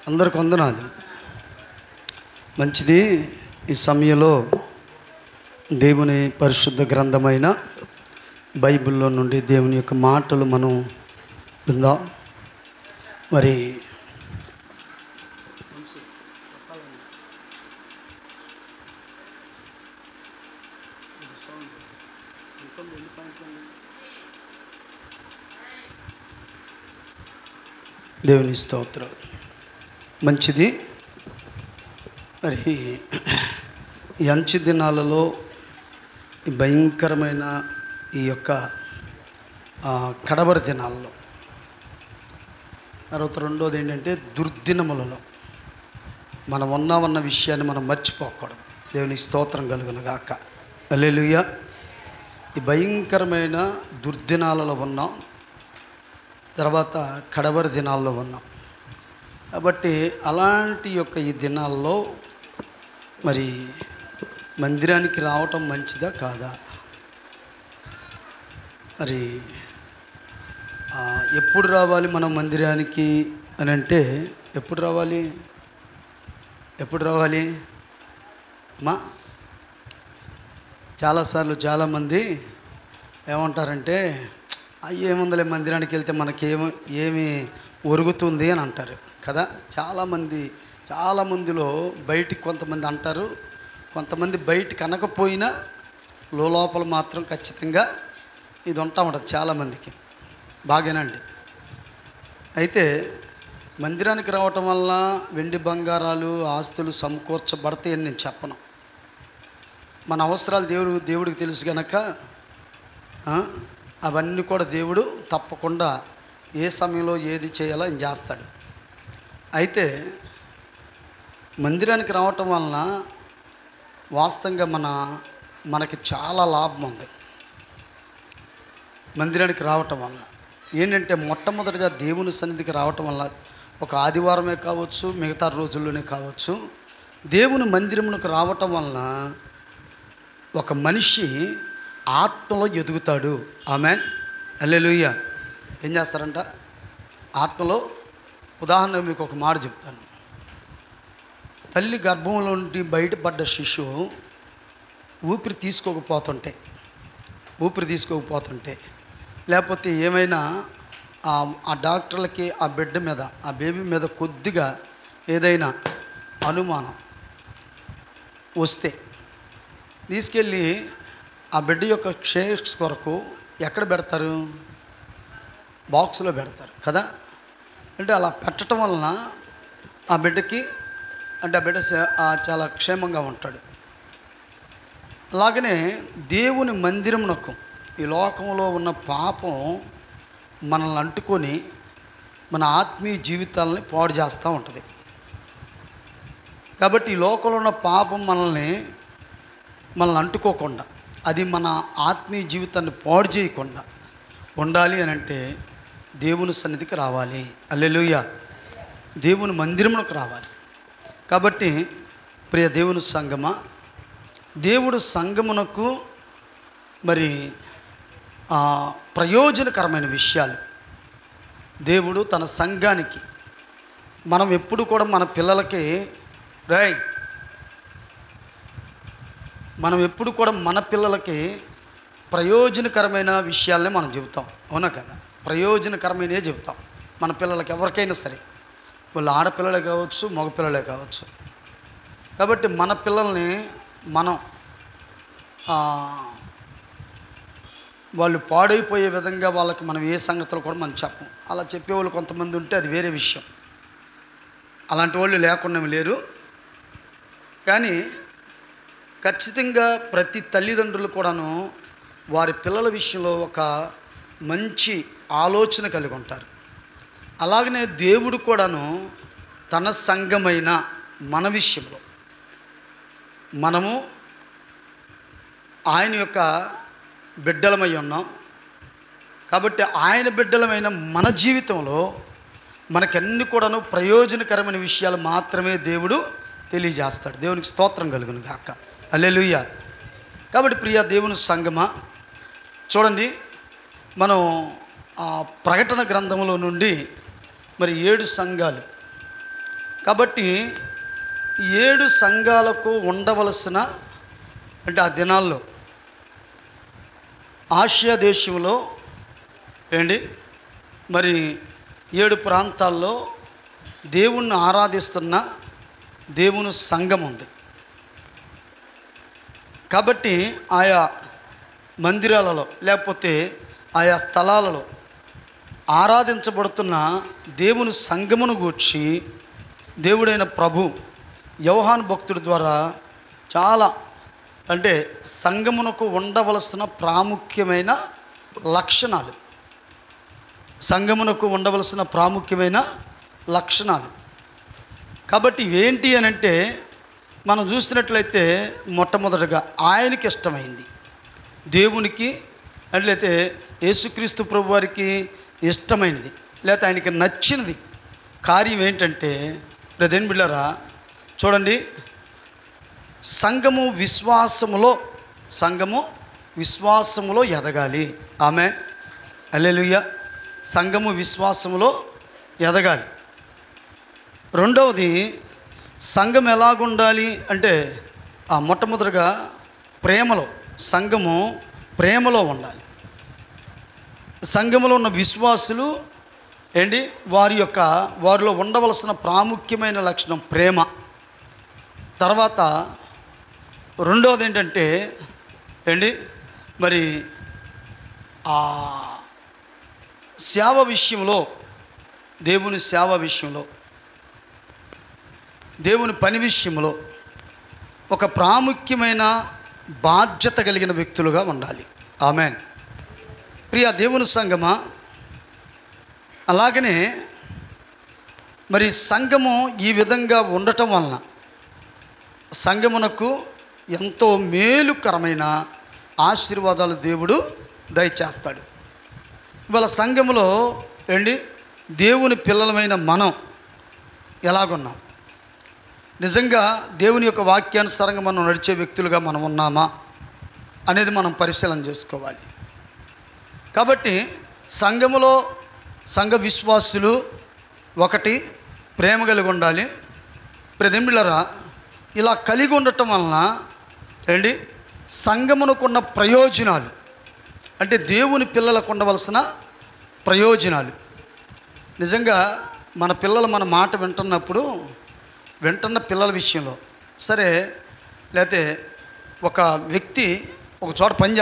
అందరికి వందనాలు. మంచిది. ఈ సమయంలో దేవుని పరిశుద్ధ గ్రంథమైన బైబిల్లో నుండి దేవుని యొక్క మాటలు మనం విందాం. మరి దేవుని స్తోత్రం. మంచిది. మరి ఈ అంచె దినాలలో ఈ భయంకరమైన ఈ యొక్క కడవరి దినాల్లో తర్వాత రెండోది ఏంటంటే దుర్దినములలో మనం ఉన్నామన్న విషయాన్ని మనం మర్చిపోకూడదు. దేవుని స్తోత్రం కలుగును గాక. హల్లెలూయా. ఈ భయంకరమైన దుర్దినాలలో ఉన్నాం, తర్వాత కడవరి దినాల్లో ఉన్నాం. కాబట్టి అలాంటి యొక్క ఈ దినాల్లో మరి మందిరానికి రావటం మంచిదా కాదా? మరి ఎప్పుడు రావాలి మనం మందిరానికి అని అంటే ఎప్పుడు రావాలి మా చాలాసార్లు చాలామంది ఏమంటారంటే ఏముందలే మందిరానికి వెళ్తే ఏమి ఒరుగుతుంది అని అంటారు కదా. చాలామందిలో బయటికి కొంతమంది అంటారు, కొంతమంది బయటికి అనకపోయినా లోపల మాత్రం ఖచ్చితంగా ఇది ఉంటా ఉంటుంది చాలామందికి. బాగేనండి. అయితే మందిరానికి రావటం వల్ల వెండి బంగారాలు ఆస్తులు సమకూర్చబడతాయని నేను చెప్పను. మన అవసరాలు దేవుడికి తెలుసు కనుక అవన్నీ కూడా దేవుడు తప్పకుండా ఏ సమయంలో ఏది చేయాలో ఆయన చేస్తాడు. అయితే మందిరానికి రావటం వలన వాస్తవంగా మనకి చాలా లాభం ఉంది. మందిరానికి రావటం వలన ఏంటంటే మొట్టమొదటిగా దేవుని సన్నిధికి రావటం వల్ల ఒక ఆదివారమే కావచ్చు, మిగతా రోజుల్లోనే కావచ్చు, దేవుని మందిరమునకు రావటం వలన ఒక మనిషి ఆత్మలో ఎదుగుతాడు. ఆమేన్. హల్లెలూయా. ఏం చేస్తారంట? ఆత్మలో. ఉదాహరణ మీకు ఒక మాట చెప్తాను. తల్లి గర్భంలో నుండి బయటపడ్డ శిశువు ఊపిరి తీసుకోకపోతుంటే లేకపోతే ఏమైనా ఆ డాక్టర్లకి ఆ బిడ్డ మీద, ఆ బేబీ మీద కొద్దిగా ఏదైనా అనుమానం వస్తే తీసుకెళ్ళి ఆ బిడ్డ యొక్క క్షేస్ కొరకు ఎక్కడ పెడతారు? బాక్స్లో పెడతారు కదా. అంటే అలా పెట్టడం వలన ఆ బిడ్డకి ఆ బిడ్డ చాలా క్షేమంగా ఉంటాడు. అలాగనే దేవుని మందిరమునకు ఈ లోకంలో ఉన్న పాపం మనల్ని అంటుకొని మన ఆత్మీయ జీవితాలని పాడు చేస్తూ ఉంటుంది. కాబట్టి ఈ లోకంలో ఉన్న పాపం మనల్ని అంటుకోకుండా, అది మన ఆత్మీయ జీవితాన్ని పాడు చేయకుండా ఉండాలి అని అంటే దేవుని సన్నిధికి రావాలి. హల్లెలూయా. దేవుని మందిరమునకు రావాలి. కాబట్టి ప్రియ దేవుని సంగమా, దేవుడు సంగమునకు మరి ప్రయోజనకరమైన విషయాలు దేవుడు తన సంఘానికి, మనం ఎప్పుడు కూడా మన పిల్లలకి ప్రయోజనకరమైన విషయాలనే మనం చెబుతాం. అవునా కదా? ప్రయోజనకరమైనవే చెబుతాం మన పిల్లలకి. ఎవరికైనా సరే, వాళ్ళు ఆడపిల్లలే కావచ్చు, మగపిల్లలే కావచ్చు. కాబట్టి మన పిల్లల్ని మనం వాళ్ళు పాడైపోయే విధంగా వాళ్ళకి మనం ఏ సంగతులు కూడా మనం చెప్పం. అలా చెప్పేవాళ్ళు కొంతమంది ఉంటే అది వేరే విషయం. అలాంటి వాళ్ళు లేకుండా లేరు. కానీ ఖచ్చితంగా ప్రతి తల్లిదండ్రులు కూడాను వారి పిల్లల విషయంలో ఒక మంచి ఆలోచన కలిగి ఉంటారు. అలాగనే దేవుడు కూడాను తన సంఘమైన మన విషయంలో మనము ఆయన యొక్క బిడ్డలమై ఉన్నాం. కాబట్టి ఆయన బిడ్డలమైన మన జీవితంలో మనకన్నీ కూడాను ప్రయోజనకరమైన విషయాలు మాత్రమే దేవుడు తెలియజేస్తాడు. దేవునికి స్తోత్రం కలుగును గాక. హల్లెలూయా. కాబట్టి ప్రియ దేవుని సంగమా, చూడండి, మనం ప్రకటన గ్రంథంలో నుండి మరి 7 సంఘాలు కాబట్టి 7 సంఘాలకు ఉండవలసిన, అంటే ఆ దినాల్లో ఆసియా దేశంలో మరి 7 ప్రాంతాల్లో దేవుణ్ణి ఆరాధిస్తున్న దేవుని సంఘం ఉంది. కాబట్టి ఆయా మందిరాలలో లేకపోతే ఆయా స్థలాలలో ఆరాధించబడుతున్న దేవుని సంఘమును గూర్చి దేవుడైన ప్రభు యోహాను భక్తుడి ద్వారా చాలా, అంటే సంఘమునకు ఉండవలసిన ప్రాముఖ్యమైన లక్షణాలు, సంఘమునకు ఉండవలసిన ప్రాముఖ్యమైన లక్షణాలు. కాబట్టి ఇవేంటి అని అంటే మనం చూసినట్లయితే మొట్టమొదటగా ఆయనకి ఇష్టమైంది, దేవునికి అట్లయితే యేసుక్రీస్తు ప్రభు వారికి ఇష్టమైనది, లేకపోతే ఆయనకి నచ్చినది కార్యం ఏంటంటే బ్రదర్ బిళ్ళరా చూడండి, సంఘము విశ్వాసములో ఎదగాలి. ఆమెన్, హల్లెలూయా. సంఘము విశ్వాసములో ఎదగాలి. రెండవది, సంఘం ఎలాగుండాలి అంటే మొట్టమొదటిగా సంఘము ప్రేమలో ఉండాలి. సంఘములో ఉన్న విశ్వాసులు వారిలో ఉండవలసిన ప్రాముఖ్యమైన లక్షణం ప్రేమ. తర్వాత రెండవది ఏంటంటే మరి సేవ విషయంలో, దేవుని సేవ విషయంలో, దేవుని పని విషయంలో ఒక ప్రాముఖ్యమైన బాధ్యత కలిగిన వ్యక్తులుగా ఉండాలి. ఆమెన్. ప్రియ దేవుని సంఘమా, అలాగనే మరి సంఘము ఈ విధంగా ఉండటం వలన సంఘమునకు ఎంతో మేలుకరమైన ఆశీర్వాదాలు దేవుడు దయచేస్తాడు. ఇవాళ సంఘములో దేవుని పిల్లలమైన మనం ఎలాగున్నాం, నిజంగా దేవుని యొక్క వాక్యానుసారంగా మనం నడిచే వ్యక్తులుగా మనం ఉన్నామా అనేది మనం పరిశీలన చేసుకోవాలి. కాబట్టి సంఘములో సంఘ విశ్వాసులు ఒకటి ప్రేమ కలిగి ఉండాలి. ప్రతిమిళ్ళరా ఇలా కలిగి ఉండటం వలన సంఘమునకున్న ప్రయోజనాలు, అంటే దేవుని పిల్లలకు ఉండవలసిన ప్రయోజనాలు, నిజంగా మన పిల్లలు మన మాట వింటున్న పిల్లల విషయంలో సరే, లేకపోతే ఒక వ్యక్తి ఒక చోట పని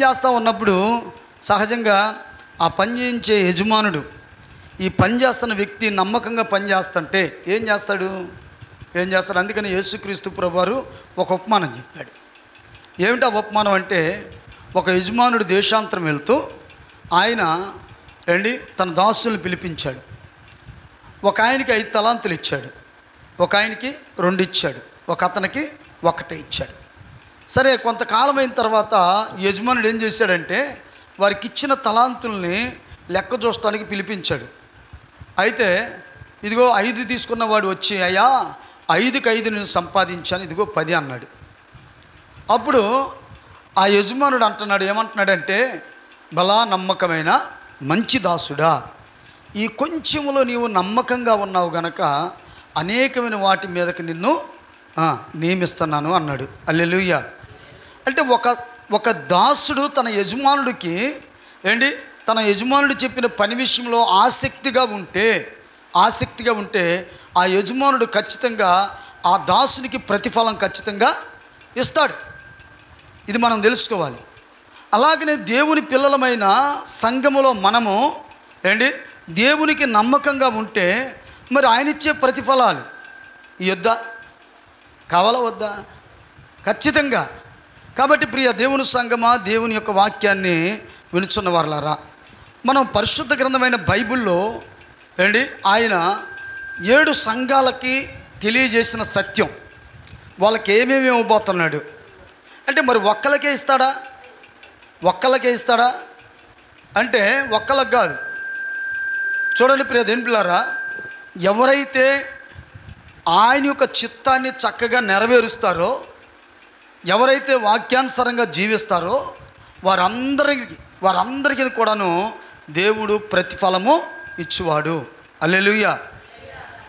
చేస్తూ ఉన్నప్పుడు సహజంగా ఆ పని చేయించే యజమానుడు ఈ పని చేస్తున్న వ్యక్తి నమ్మకంగా పని చేస్తుంటే ఏం చేస్తాడు? అందుకని యేసుక్రీస్తు ప్రభువారు ఒక ఉపమానం చెప్పాడు. ఏమిటి ఆ ఉపమానం అంటే, ఒక యజమానుడు దేశాంతరం వెళ్తూ ఆయన తన దాసుల్ని పిలిపించాడు. ఒక ఆయనకి 5 తలాంతులు ఇచ్చాడు, ఒక ఆయనకి 2 ఇచ్చాడు, ఒక అతనికి 1 ఇచ్చాడు. సరే, కొంతకాలం అయిన తర్వాత యజమానుడు ఏం చేశాడంటే వారికి ఇచ్చిన తలాంతుల్ని లెక్క చూడటానికి పిలిపించాడు. అయితే ఇదిగో 5 తీసుకున్న వాడు వచ్చి, అయ్యా 5కి 5 నేను సంపాదించాను, ఇదిగో 10 అన్నాడు. అప్పుడు ఆ యజమానుడు ఏమంటున్నాడంటే, బలా నమ్మకమైన మంచి దాసుడా, ఈ కొంచెములో నీవు నమ్మకంగా ఉన్నావు గనక అనేకమైన వాటి మీదకి నిన్ను నియమిస్తున్నాను అన్నాడు. హల్లెలూయా. అంటే ఒక దాసుడు తన యజమానుడికి తన యజమానుడు చెప్పిన పని విషయంలో ఆసక్తిగా ఉంటే ఆ యజమానుడు ఖచ్చితంగా ఆ దాసునికి ప్రతిఫలం ఖచ్చితంగా ఇస్తాడు. ఇది మనం తెలుసుకోవాలి. అలాగనే దేవుని పిల్లలమైన సంఘములో మనము దేవునికి నమ్మకంగా ఉంటే మరి ఆయన ఇచ్చే ప్రతిఫలాలు ఇద్దా, కావాలా వద్దా? ఖచ్చితంగా. కాబట్టి ప్రియ దేవుని సంఘమా, దేవుని యొక్క వాక్యాన్ని వినుచున్న వారలారా, మనం పరిశుద్ధ గ్రంథమైన బైబిల్లో ఆయన 7 సంఘాలకి తెలియజేసిన సత్యం, వాళ్ళకి ఏమేమి ఇవ్వబోతున్నాడు అంటే, మరి ఒక్కలకే ఇస్తాడా అంటే ఒక్కలకు కాదు. చూడండి ప్రియ దేవుని పిల్లారా, ఎవరైతే ఆయన యొక్క చిత్తాన్ని చక్కగా నెరవేరుస్తారో, ఎవరైతే వాక్యానుసారంగా జీవిస్తారో వారందరికీ కూడాను దేవుడు ప్రతిఫలము ఇచ్చువాడు. హల్లెలూయా.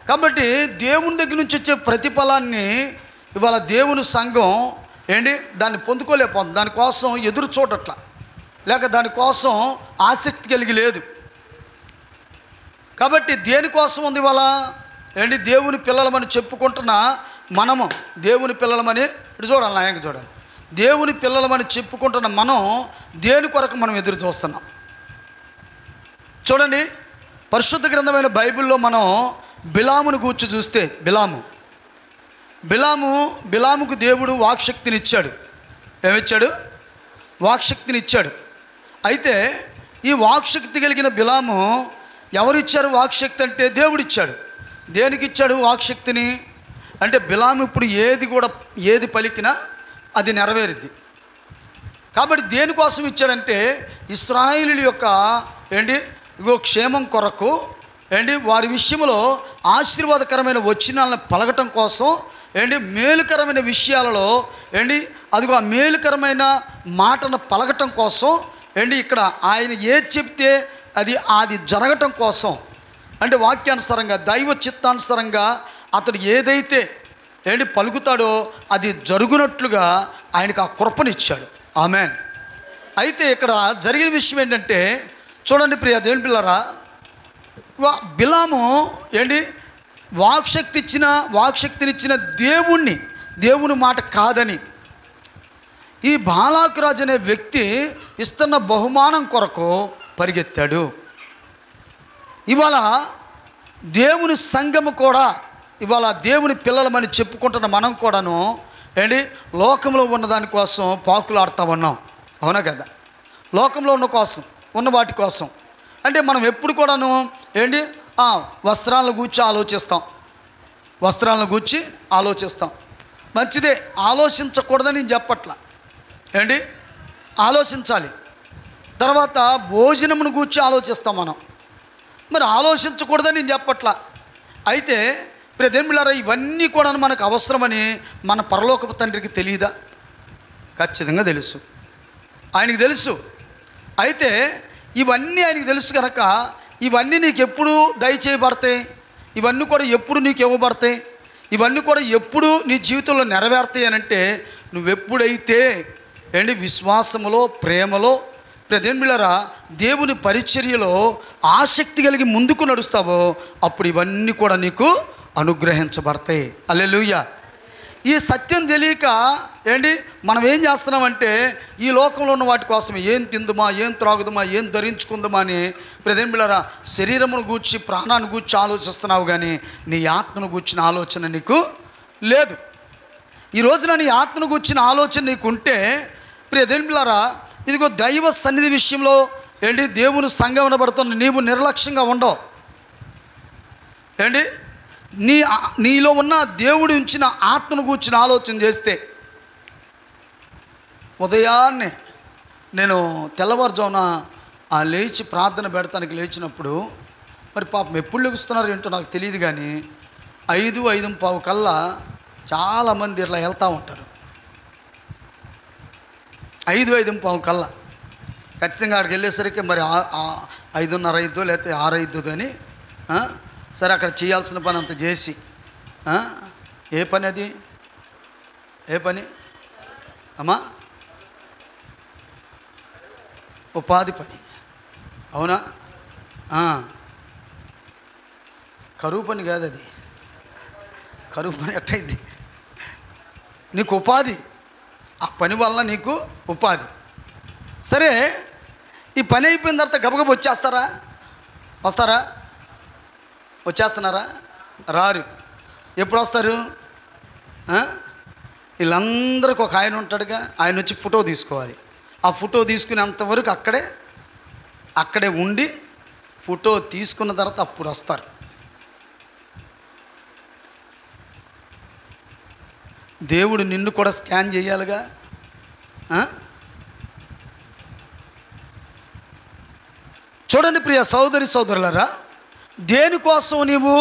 కాబట్టి దేవుని దగ్గర నుంచి వచ్చే ప్రతిఫలాన్ని ఇవాళ దేవుని సంఘం దాన్ని పొందుకోలేకపోతుంది. దానికోసం ఎదురు చూడట్లా, లేక దానికోసం ఆసక్తి కలిగి లేదు. కాబట్టి దేనికోసం ఉంది ఇవాళ దేవుని పిల్లలమని చెప్పుకుంటున్న మనము, దేవుని పిల్లలమని ఇటు చూడాలి, నాయకు చూడాలి, దేవుని పిల్లలమని చెప్పుకుంటున్న మనం దేని కొరకు మనం ఎదురు చూస్తున్నాం? చూడండి, పరిశుద్ధ గ్రంథమైన బైబిల్లో మనం బిలామును గూర్చి చూస్తే, బిలాముకు దేవుడు వాక్శక్తిని ఇచ్చాడు. ఏమిచ్చాడు? వాక్శక్తిని ఇచ్చాడు. అయితే ఈ వాక్శక్తి కలిగిన బిలాము ఎవరిచ్చారు వాక్శక్తి అంటే? దేవుడిచ్చాడు. దేనికి ఇచ్చాడు వాక్శక్తిని అంటే? బిలాము ఇప్పుడు ఏది పలికినా అది నెరవేరుద్ది. కాబట్టి దేనికోసం ఇచ్చాడంటే ఇశ్రాయేలీయుల యొక్క క్షేమం కొరకు, వారి విషయంలో ఆశీర్వాదకరమైన వచనాలను పలకటం కోసం, మేలుకరమైన విషయాలలో అదిగో ఆ మేలుకరమైన మాటను పలకటం కోసం, ఇక్కడ ఆయన ఏది చెప్తే అది జరగటం కోసం, వాక్యానుసారంగా దైవ చిత్తానుసారంగా అతడు ఏదైతే పలుకుతాడో అది జరుగునట్లుగా ఆయనకు ఆ కృపనిచ్చాడు. ఆమేన్. అయితే ఇక్కడ జరిగిన విషయం ఏంటంటే, చూడండి ప్రియ దేవుని పిల్లరా, బిలాము వాక్శక్తినిచ్చిన దేవుని మాట కాదని ఈ బాలాకు రాజు అనే వ్యక్తి ఇస్తున్న బహుమానం కొరకు పరిగెత్తాడు. ఇవాళ దేవుని సంఘము కూడా, ఇవాళ దేవుని పిల్లలమని చెప్పుకుంటున్న మనం కూడాను లోకంలో ఉన్న దానికోసం పాకులాడుతూ ఉన్నాం. అవునా కదా? లోకంలో ఉన్న వాటి కోసం మనం ఎప్పుడు కూడాను వస్త్రాలను గూర్చి ఆలోచిస్తాం. మంచిదే, ఆలోచించకూడదని నేను చెప్పట్లా. ఆలోచించాలి. తర్వాత భోజనమును గూర్చి ఆలోచిస్తాం మనం. మరి ఆలోచించకూడదని నేను చెప్పట్లా. అయితే ప్రియదేవులారా, ఇవన్నీ కూడా మనకు అవసరమని మన పరలోకపు తండ్రికి తెలియదా? ఖచ్చితంగా తెలుసు, ఆయనకి తెలుసు. అయితే ఇవన్నీ ఆయనకి తెలుసు కనుక ఇవన్నీ నీకు ఎప్పుడు దయచేయబడతాయి, ఇవన్నీ కూడా ఎప్పుడు నీకు ఇవ్వబడతాయి, ఇవన్నీ కూడా ఎప్పుడు నీ జీవితంలో నెరవేరుతాయి అని అంటే, నువ్వెప్పుడైతే విశ్వాసములో, ప్రేమలో, ప్రియదేవులారా, దేవుని పరిచర్యలో ఆసక్తి కలిగి ముందుకు నడుస్తావో అప్పుడు ఇవన్నీ కూడా నీకు అనుగ్రహించబడతాయి. హల్లెలూయా. ఈ సత్యం తెలియక మనం ఏం చేస్తున్నామంటే ఈ లోకంలో ఉన్న వాటి కోసం ఏం తిందుమా, ఏం త్రాగుదమా, ఏం ధరించుకుందామా అని ప్రియదేవులారా శరీరమును గూర్చి, ప్రాణాన్ని గూర్చి ఆలోచిస్తున్నావు, కానీ నీ ఆత్మను గూర్చిన ఆలోచన నీకు లేదు. ఈ రోజున నీ ఆత్మను గూర్చిన ఆలోచన నీకుంటే ప్రియదేవులారా, ఇదిగో దైవ సన్నిధి విషయంలో దేవుని సంఘం అనబడుతున్న నీవు నిర్లక్ష్యంగా ఉండవు. నీలో ఉన్న దేవుడు ఉంచిన ఆత్మను కూర్చుని ఆలోచన చేస్తే, ఉదయాన్నే నేను తెల్లవారుజామున లేచి ప్రార్థన పెడతానికి లేచినప్పుడు, మరి పాపం ఎప్పుడు లెగుస్తున్నారు ఏంటో నాకు తెలియదు, కానీ 5:05 కల్లా చాలామంది ఇట్లా వెళ్తూ ఉంటారు. 5:05 కల్లా ఖచ్చితంగా అక్కడికి వెళ్ళేసరికి మరి 5:30 లేకపోతే 6:05 అని సరే అక్కడ చేయాల్సిన పని అంత చేసి, ఏ పని అది? ఏ పని అమ్మా? ఉపాధి పని. అవునా? కరువు పని కాదు అది. కరువు పని ఎట్టయిద్ది? నీకు ఉపాధి, ఆ పని వల్ల నీకు ఉపాధి. సరే, ఈ పని అయిపోయిన తర్వాత గబగబ వస్తారా? వచ్చేస్తున్నారా? రారు. ఎప్పుడు వస్తారు? వీళ్ళందరికీ ఒక ఆయన ఉంటాడుగా, ఆయన వచ్చి ఫోటో తీసుకోవాలి. ఆ ఫోటో తీసుకునేంతవరకు అక్కడే ఉండి ఫోటో తీసుకున్న తర్వాత అప్పుడు వస్తారు. దేవుడు నిన్ను కూడా స్కాన్ చేయాలిగా. చూడండి ప్రియ సోదరులారా, దేనికోసం నీవు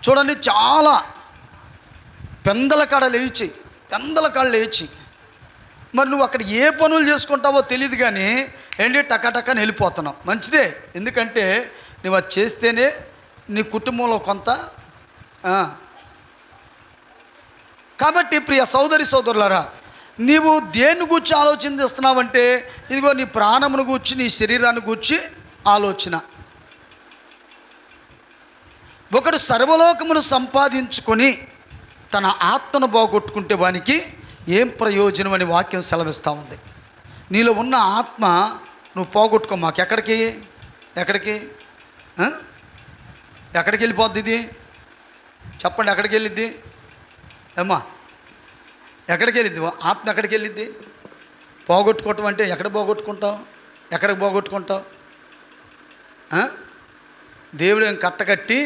చూడండి, చాలా పెందల కాడ లేచి మరి నువ్వు అక్కడ ఏ పనులు చేసుకుంటావో తెలియదు, కానీ టకటకని వెళ్ళిపోతున్నావు. మంచిదే, ఎందుకంటే నువ్వు అది చేస్తేనే నీ కుటుంబంలో కొంత. కాబట్టి ప్రియ సోదరి సోదరులారా, నీవు దేన్ని గూర్చి ఆలోచన చేస్తున్నావంటే ఇదిగో నీ ప్రాణమును గూర్చి, నీ శరీరాన్ని గూర్చి ఆలోచన. ఒకడు సర్వలోకమును సంపాదించుకొని తన ఆత్మను పోగొట్టుకుంటే వానికి ఏం ప్రయోజనం అని వాక్యం సెలవిస్తూ ఉంది. నీలో ఉన్న ఆత్మ నువ్వు పోగొట్టుకో. మాకు ఎక్కడికి వెళ్ళిపోద్ది ఇది? చెప్పండి, ఎక్కడికి వెళ్ళిద్ది అమ్మా? ఎక్కడికి వెళ్ళిద్ది ఆత్మ? ఎక్కడికి వెళ్ళిద్ది? పోగొట్టుకోవటం అంటే ఎక్కడికి పోగొట్టుకుంటావు? దేవుడు ఏం కట్టకట్టి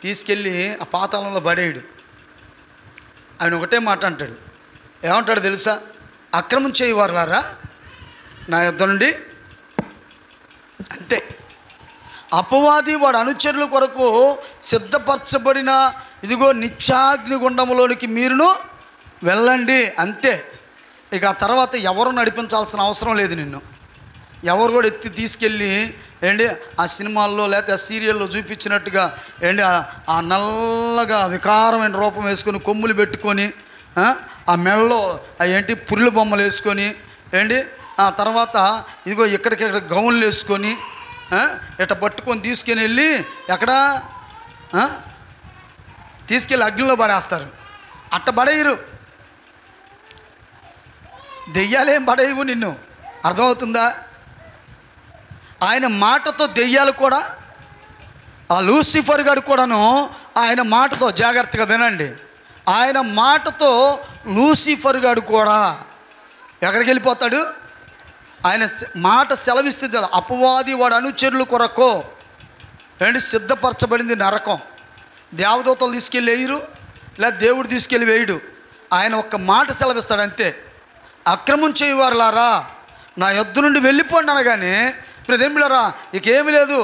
తీసుకెళ్ళి ఆ పాతాళంలో పడేయడు. ఆయన ఒకటే మాట అంటాడు. ఏమంటాడు తెలుసా? అక్రమం చేయవారులారా నా యొద్ద నుండి. అంతే. అపవాది వాడు అనుచరుల కొరకు సిద్ధపరచబడిన ఇదిగో నిత్యాగ్ని గుండములోనికి మీరును వెళ్ళండి, అంతే. ఇక ఆ తర్వాత ఎవరు నడిపించాల్సిన అవసరం లేదు. నిన్ను ఎవరు కూడా ఎత్తి తీసుకెళ్ళి ఆ సినిమాల్లో లేకపోతే ఆ సీరియల్లో చూపించినట్టుగా ఆ నల్లగా వికారమైన రూపం వేసుకొని కొమ్ములు పెట్టుకొని ఆ మెడలో పుర్రెల బొమ్మలు వేసుకొని ఆ తర్వాత ఇదిగో ఇక్కడికి గౌన్లు వేసుకొని ఇట్లా పట్టుకొని తీసుకుని వెళ్ళి తీసుకెళ్ళి అగ్నిలో పడేస్తారు. అట్ట పడేయరు. దెయ్యాలేం పడేయవు నిన్ను. అర్థమవుతుందా? ఆయన మాటతో దెయ్యాలు కూడా, ఆ లూసిఫర్ గారు కూడాను ఆయన మాటతో, జాగ్రత్తగా వినండి, ఆయన మాటతో లూసిఫర్ గారు కూడా ఎక్కడికి వెళ్ళిపోతాడు? ఆయన మాట సెలవిస్తే అపవాది వాడు అనుచరుల కొరకు సిద్ధపరచబడింది నరకం. దేవదూతలు తీసుకెళ్ళి వేయరు, లేదా దేవుడు తీసుకెళ్ళి వేయడు. ఆయన ఒక్క మాట సెలవిస్తాడు అంతే. అక్రమం చేయవారులారా నా యొద్ద నుండి వెళ్ళిపోండి అనగానే ప్రదేమిలరా ఇకేమీ లేదు,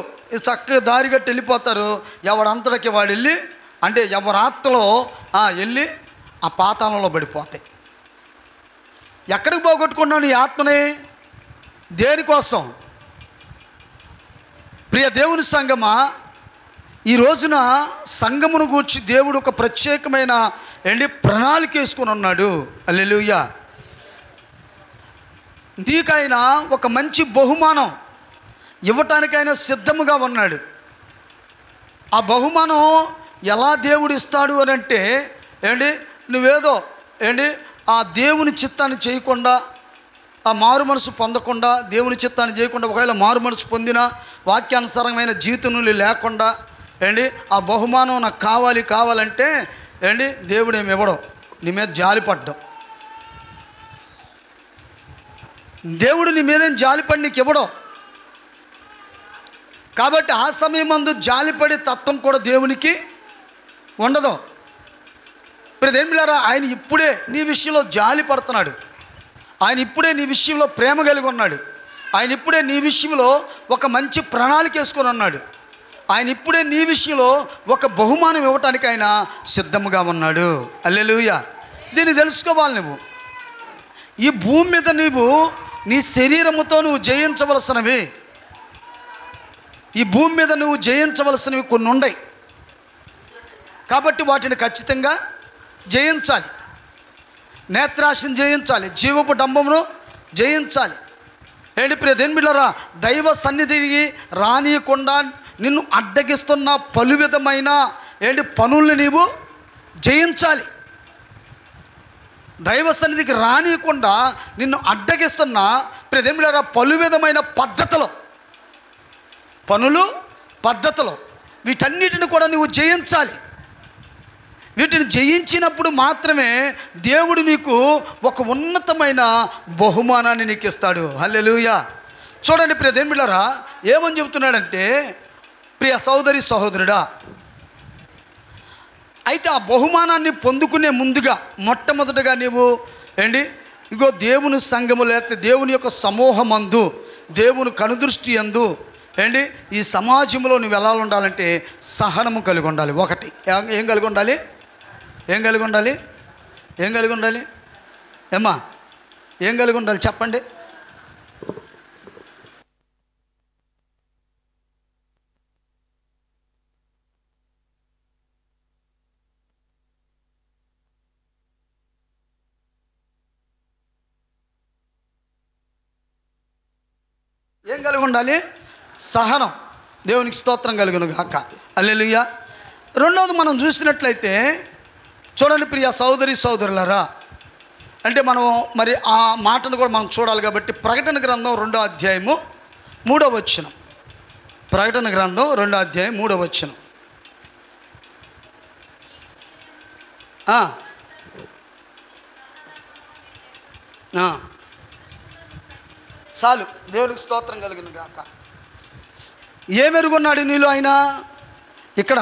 చక్కగా దారి కట్టి వెళ్ళిపోతారు. ఎవడంతటికి వాడు వెళ్ళి ఎవరి ఆత్మలో వెళ్ళి ఆ పాతాళంలో పడిపోతాయి. ఎక్కడికి పోగొట్టుకున్నావు నీ ఆత్మని? దేనికోసం? ప్రియ దేవుని సంగమా, ఈ రోజున సంగమును గూర్చి దేవుడు ఒక ప్రత్యేకమైన ప్రణాళిక వేసుకొని ఉన్నాడు. హల్లెలూయా. నీకైనా ఒక మంచి బహుమానం ఇవ్వటానికైనా సిద్ధముగా ఉన్నాడు. ఆ బహుమానం ఎలా దేవుడు ఇస్తాడు అని అంటే నువ్వేదో ఆ దేవుని చిత్తాన్ని చేయకుండా, ఆ మారు మనసు పొందకుండా, దేవుని చిత్తాన్ని చేయకుండా, ఒకవేళ మారు మనసు పొందిన వాక్యానుసారమైన జీవితం లేకుండా ఆ బహుమానం నాకు కావాలంటే దేవుడు ఏమి ఇవ్వడం, నీ మీద జాలిపడ్డం. దేవుడు నీ మీదేం జాలిపడి నీకు ఇవ్వడం. కాబట్టి ఆ సమయం మందు జాలిపడే తత్వం కూడా దేవునికి ఉండదు. ప్రదేమిలారా, ఆయన ఇప్పుడే నీ విషయంలో జాలి పడుతున్నాడు. ఆయన ఇప్పుడే నీ విషయంలో ప్రేమ కలిగి ఉన్నాడు. ఆయన ఇప్పుడే నీ విషయంలో ఒక మంచి ప్రణాళిక వేసుకొని ఉన్నాడు. ఆయన ఇప్పుడే నీ విషయంలో ఒక బహుమానం ఇవ్వటానికి ఆయన సిద్ధముగా ఉన్నాడు. హల్లెలూయా. దీన్ని తెలుసుకోవాలి. నువ్వు ఈ భూమి మీద నీ శరీరముతో నువ్వు జయించవలసినవి, ఈ భూమి మీద నువ్వు జయించవలసినవి కొన్ని ఉన్నాయి. కాబట్టి వాటిని ఖచ్చితంగా జయించాలి. నేత్రాశను జయించాలి, జీవపు డంబమును జయించాలి. ప్రియదేన్మిళ్ళరా, దైవ సన్నిధికి రానియకుండా నిన్ను అడ్డగిస్తున్న పలు విధమైన పనుల్ని నీవు జయించాలి. దైవ సన్నిధికి రానియకుండా నిన్ను అడ్డగిస్తున్న ప్రదేమిళ్ళరా పలు విధమైన పద్ధతులు వీటన్నిటిని కూడా నువ్వు జయించాలి. వీటిని జయించినప్పుడు మాత్రమే దేవుడు నీకు ఒక ఉన్నతమైన బహుమానాన్ని నీకు ఇస్తాడు. హల్లెలూయా. చూడండి ప్రియ దేవులారా, ఏమని చెబుతున్నాడంటే, ప్రియ సోదరి సహోదరుడా, అయితే ఆ బహుమానాన్ని పొందుకునే ముందుగా మొట్టమొదటగా నీవు ఇగో దేవుని సంఘము లేకపోతే దేవుని యొక్క సమూహమందు, దేవుని కనుదృష్టి యందు ఈ సమాజంలో నువ్వు ఎలా ఉండాలంటే సహనము కలిగి ఉండాలి. ఒకటి ఏం కలిగి ఉండాలి? ఏం కలిగి ఉండాలి? ఏమ్మా, ఏం కలిగి ఉండాలి చెప్పండి. ఏం కలిగి ఉండాలి? సహనం. దేవునికి స్తోత్రం కలుగును గాక. హల్లెలూయా. రెండవది మనం చూసినట్లయితే చూడండి ప్రియ సోదరి సోదరులారా, అంటే మనం మరి ఆ మాటను కూడా మనం చూడాలి కాబట్టి ప్రకటన గ్రంథం 2వ అధ్యాయము 3వ వచనం. ప్రకటన గ్రంథం 2వ అధ్యాయం 3వ వచనం. చాలు. దేవునికి స్తోత్రం కలిగిన గాక. ఏ మెరుగున్నాడు నీలో ఆయన? ఇక్కడ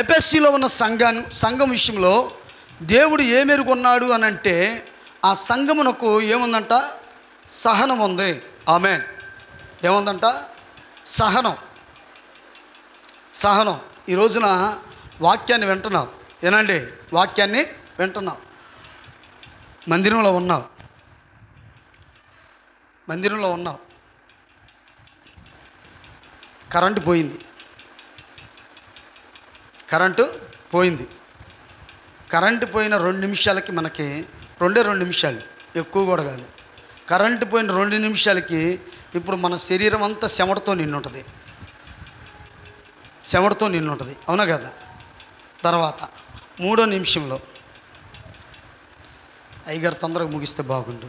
ఎఫెసీలో ఉన్న సంఘం విషయంలో దేవుడు ఏ మెరుగున్నాడు అని అంటే ఆ సంఘమునకు ఏముందంట? సహనం ఉంది. ఆమేన్. ఏముందంట? సహనం. సహనం. ఈ రోజున వాక్యాన్ని వింటున్నావు. ఏనండి? వాక్యాన్ని వింటున్నావు. మందిరంలో ఉన్నావు. కరెంటు పోయింది. కరెంటు పోయిన 2 నిమిషాలకి మనకి 2 నిమిషాలు, ఎక్కువ కూడా కాదు. కరెంటు పోయిన 2 నిమిషాలకి ఇప్పుడు మన శరీరం అంతా చెమటతో నిండి ఉంటుంది. అవునా కదా? తర్వాత 3వ నిమిషంలో అయ్యగారు తొందరగా ముగిస్తే బాగుండు.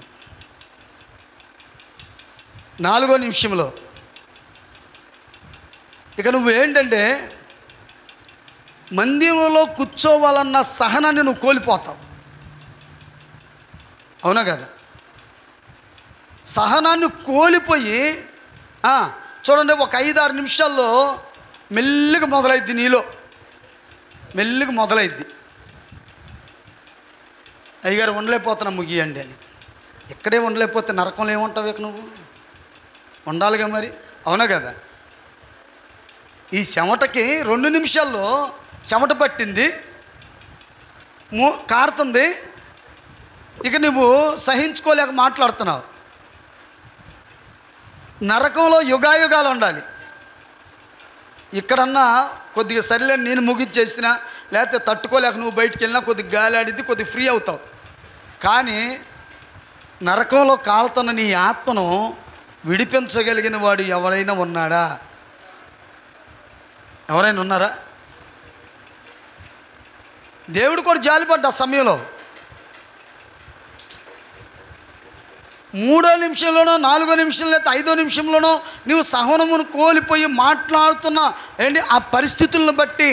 4వ నిమిషంలో ఇక నువ్వు ఏంటంటే మందిరంలో కూర్చోవాలన్న సహనాన్ని నువ్వు కోల్పోతావు. అవునా కదా? సహనాన్ని కోల్పోయి చూడండి, ఒక 5-6 నిమిషాల్లో మెల్లిగా మొదలైద్ది. నీలో మెల్లిగా మొదలైద్ది. అయ్యగారు ఉండలేకపోతున్నా, ముగియండి అని. ఎక్కడే ఉండలేకపోతే నరకంలో ఏముంటావు ఇక నువ్వు? ఉండాలిగా మరి. అవునా కదా? ఈ చెమటకి 2 నిమిషాల్లో చెమట పట్టింది, కారుతుంది. ఇక నువ్వు సహించుకోలేక మాట్లాడుతున్నావు. నరకంలో యుగాయుగాలు ఉండాలి. ఇక్కడన్నా కొద్దిగా సరిలే నేను ముగించేసినా, లేకపోతే తట్టుకోలేక నువ్వు బయటికి వెళ్ళినా కొద్దిగా గాలి ఆడిద్ది, కొద్దిగా ఫ్రీ అవుతావు. కానీ నరకంలో కాలుతున్న నీ ఆత్మను విడిపించగలిగిన వాడు ఎవరైనా ఉన్నాడా? ఎవరైనా ఉన్నారా? దేవుడు కూడా జాలిపడ్డ సమయంలో 3వ నిమిషంలోనో 4వ నిమిషంలో లేదా 5వ నిమిషంలోనో నువ్వు సహనమును కోల్పోయి మాట్లాడుతున్న ఆ పరిస్థితులను బట్టి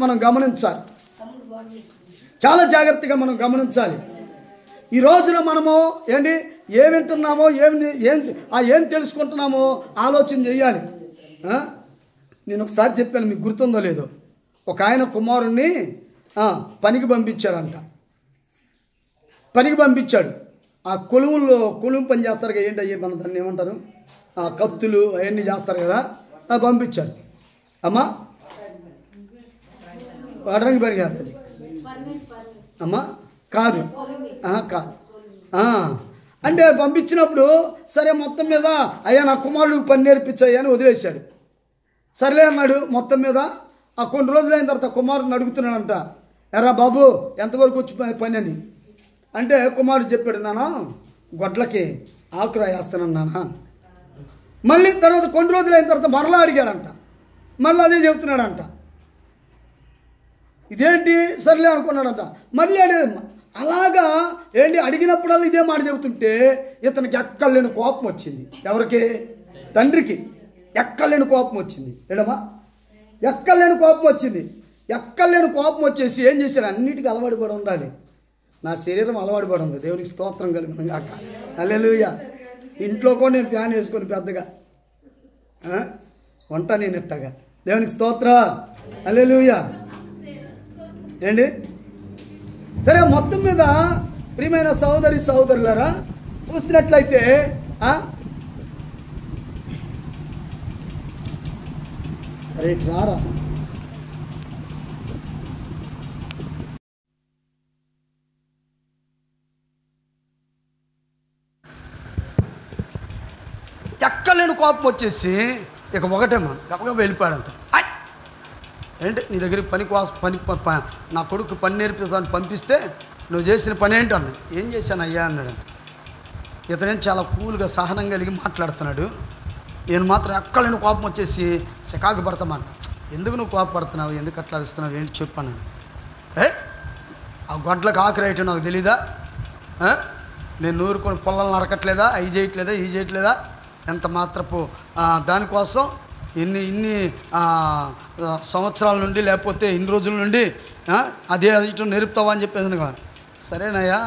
మనం గమనించాలి, చాలా జాగ్రత్తగా మనం గమనించాలి. ఈ రోజున మనము ఏంటి ఏం వింటున్నామో ఏం తెలుసుకుంటున్నామో ఆలోచన చేయాలి. నేను ఒకసారి చెప్పాను, మీకు గుర్తుందో లేదో, ఒక ఆయన కుమారుణ్ణి పనికి పంపించాడంట. పనికి పంపించాడు. ఆ కొలుము పని చేస్తారు కదా, ఏంటి అయ్యి మన దాన్ని ఏమంటారు, కత్తులు అవన్నీ చేస్తారు కదా, పంపించాడు. అమ్మా వడ్రంగి పని కాదు అది అమ్మా, కాదు కాదు. అంటే పంపించినప్పుడు సరే మొత్తం మీద అయ్యా నా కుమారుడికి పని నేర్పించాయి అని వదిలేశాడు. సర్లే అన్నాడు. మొత్తం మీద ఆ కొన్ని రోజులైన తర్వాత కుమారుడిని అడుగుతున్నాడంట, ఎరా బాబు ఎంతవరకు వచ్చి పని అని. అంటే కుమారుడు చెప్పాడు, నాన్న గొడ్లకి ఆకురా వేస్తానన్నానా. మళ్ళీ తర్వాత కొన్ని రోజులైన తర్వాత మరలా అడిగాడంట, మళ్ళీ అదే చెబుతున్నాడంట. ఇదేంటి సర్లే అనుకున్నాడంట. మళ్ళీ అడిగేది అలాగా ఏంటి అడిగినప్పుడల్లా ఇదే మాట చెబుతుంటే ఇతనికి ఎక్కలేని కోపం వచ్చింది. ఎవరికి? తండ్రికి ఎక్కలేని కోపం వచ్చింది. ఏడమ్మా, ఎక్కలేని కోపం వచ్చింది. ఎక్కలేని కోపం వచ్చేసి ఏం చేశాడు, అన్నిటికీ అలవాటు పడి ఉండాలి. నా శరీరం అలవాటు పడి ఉంది, దేవునికి స్తోత్రం కలుగును గాక. హల్లెలూయా. ఇంట్లో కూడా నేను ఫ్యాన్ వేసుకొని పెద్దగా వంట నేను ఎట్టగా, దేవునికి స్తోత్రం. హల్లెలూయా. ఏంటి సరే, మొత్తం మీద ప్రియమైన సహోదరులారా చూసినట్లయితే అరే రారా ఎక్కలేని కోపం వచ్చేసి ఇక ఒకటేమో గబగబా వెళ్ళిపోయాడంట. ఏంటి నీ దగ్గరికి పని నా కొడుకు పని నేర్పిస్తాను పంపిస్తే నువ్వు చేసిన పని ఏంటి అన్నాడు. ఏం చేశాను అయ్యా అన్నాడంట. ఇతనేం చాలా కూల్గా సహనం కలిగి మాట్లాడుతున్నాడు. నేను మాత్రం ఎక్కలేని కోపం వచ్చేసి చికాకు పడతామన్న. ఎందుకు నువ్వు కోపపడుతున్నావు, ఎందుకు అట్లా అరుస్తున్నావు, ఏంటి చెప్పాను. ఆ గొడ్లకు ఆఖరి అయితే నాకు తెలీదా, నేను నూరుకొని పొలాలను నరకట్లేదా, అవి చేయట్లేదా, ఇవి చేయట్లేదా, ఎంత మాత్రపు దానికోసం ఇన్ని సంవత్సరాల నుండి లేకపోతే ఇన్ని రోజుల నుండి అదే ఇటు నేర్పుతావా అని చెప్పేసి. సరేనయ్యా,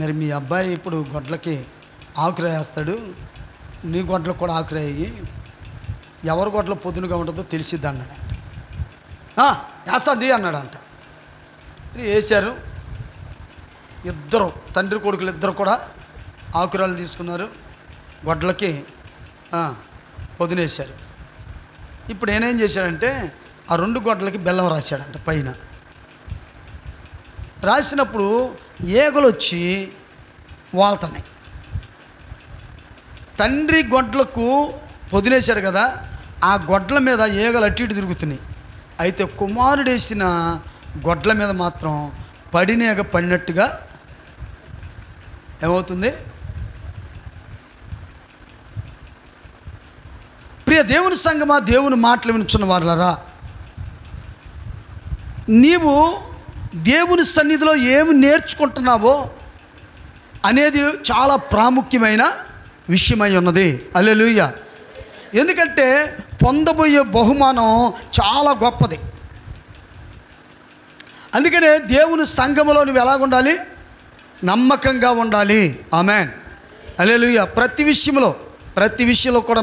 మరి మీ అబ్బాయి ఇప్పుడు గొడ్లకి ఆకురా వేస్తాడు, నీ గొడ్లకు కూడా ఆకురా వేయి, ఎవరి గొడ్ల పొద్దునుగా ఉంటుందో తెలిసిద్ది అన్నాడంట. వేస్తుంది అన్నాడంట. వేశారు. ఇద్దరు తండ్రి కొడుకులు ఇద్దరు కూడా ఆకురాలు తీసుకున్నారు, గొడ్లకి పొదినేశారు. ఇప్పుడు నేనేం చేశాడంటే ఆ 2 గొడ్లకి బెల్లం రాశాడంట. పైన రాసినప్పుడు ఈగలు వచ్చి వాళ్తున్నాయి. తండ్రి గొడ్లకు పొదినేశాడు కదా, ఆ గొడ్ల మీద ఈగలు అటు ఇటు తిరుగుతున్నాయి. అయితే కుమారుడు వేసిన గొడ్ల మీద మాత్రం పడినేగ పడినట్టుగా ఏమవుతుంది. ప్రియ దేవుని సంగమా, దేవుని మాటలు వినుచున్న వారలారా, నీవు దేవుని సన్నిధిలో ఏమి నేర్చుకుంటున్నావో అనేది చాలా ప్రాముఖ్యమైన విషయమై ఉన్నది. హల్లెలూయా. ఎందుకంటే పొందబోయే బహుమానం చాలా గొప్పది. అందుకనే దేవుని సంఘములో నువ్వు ఎలాగుండాలి, నమ్మకంగా ఉండాలి. ఆమేన్. హల్లెలూయా. ప్రతి విషయంలో కూడా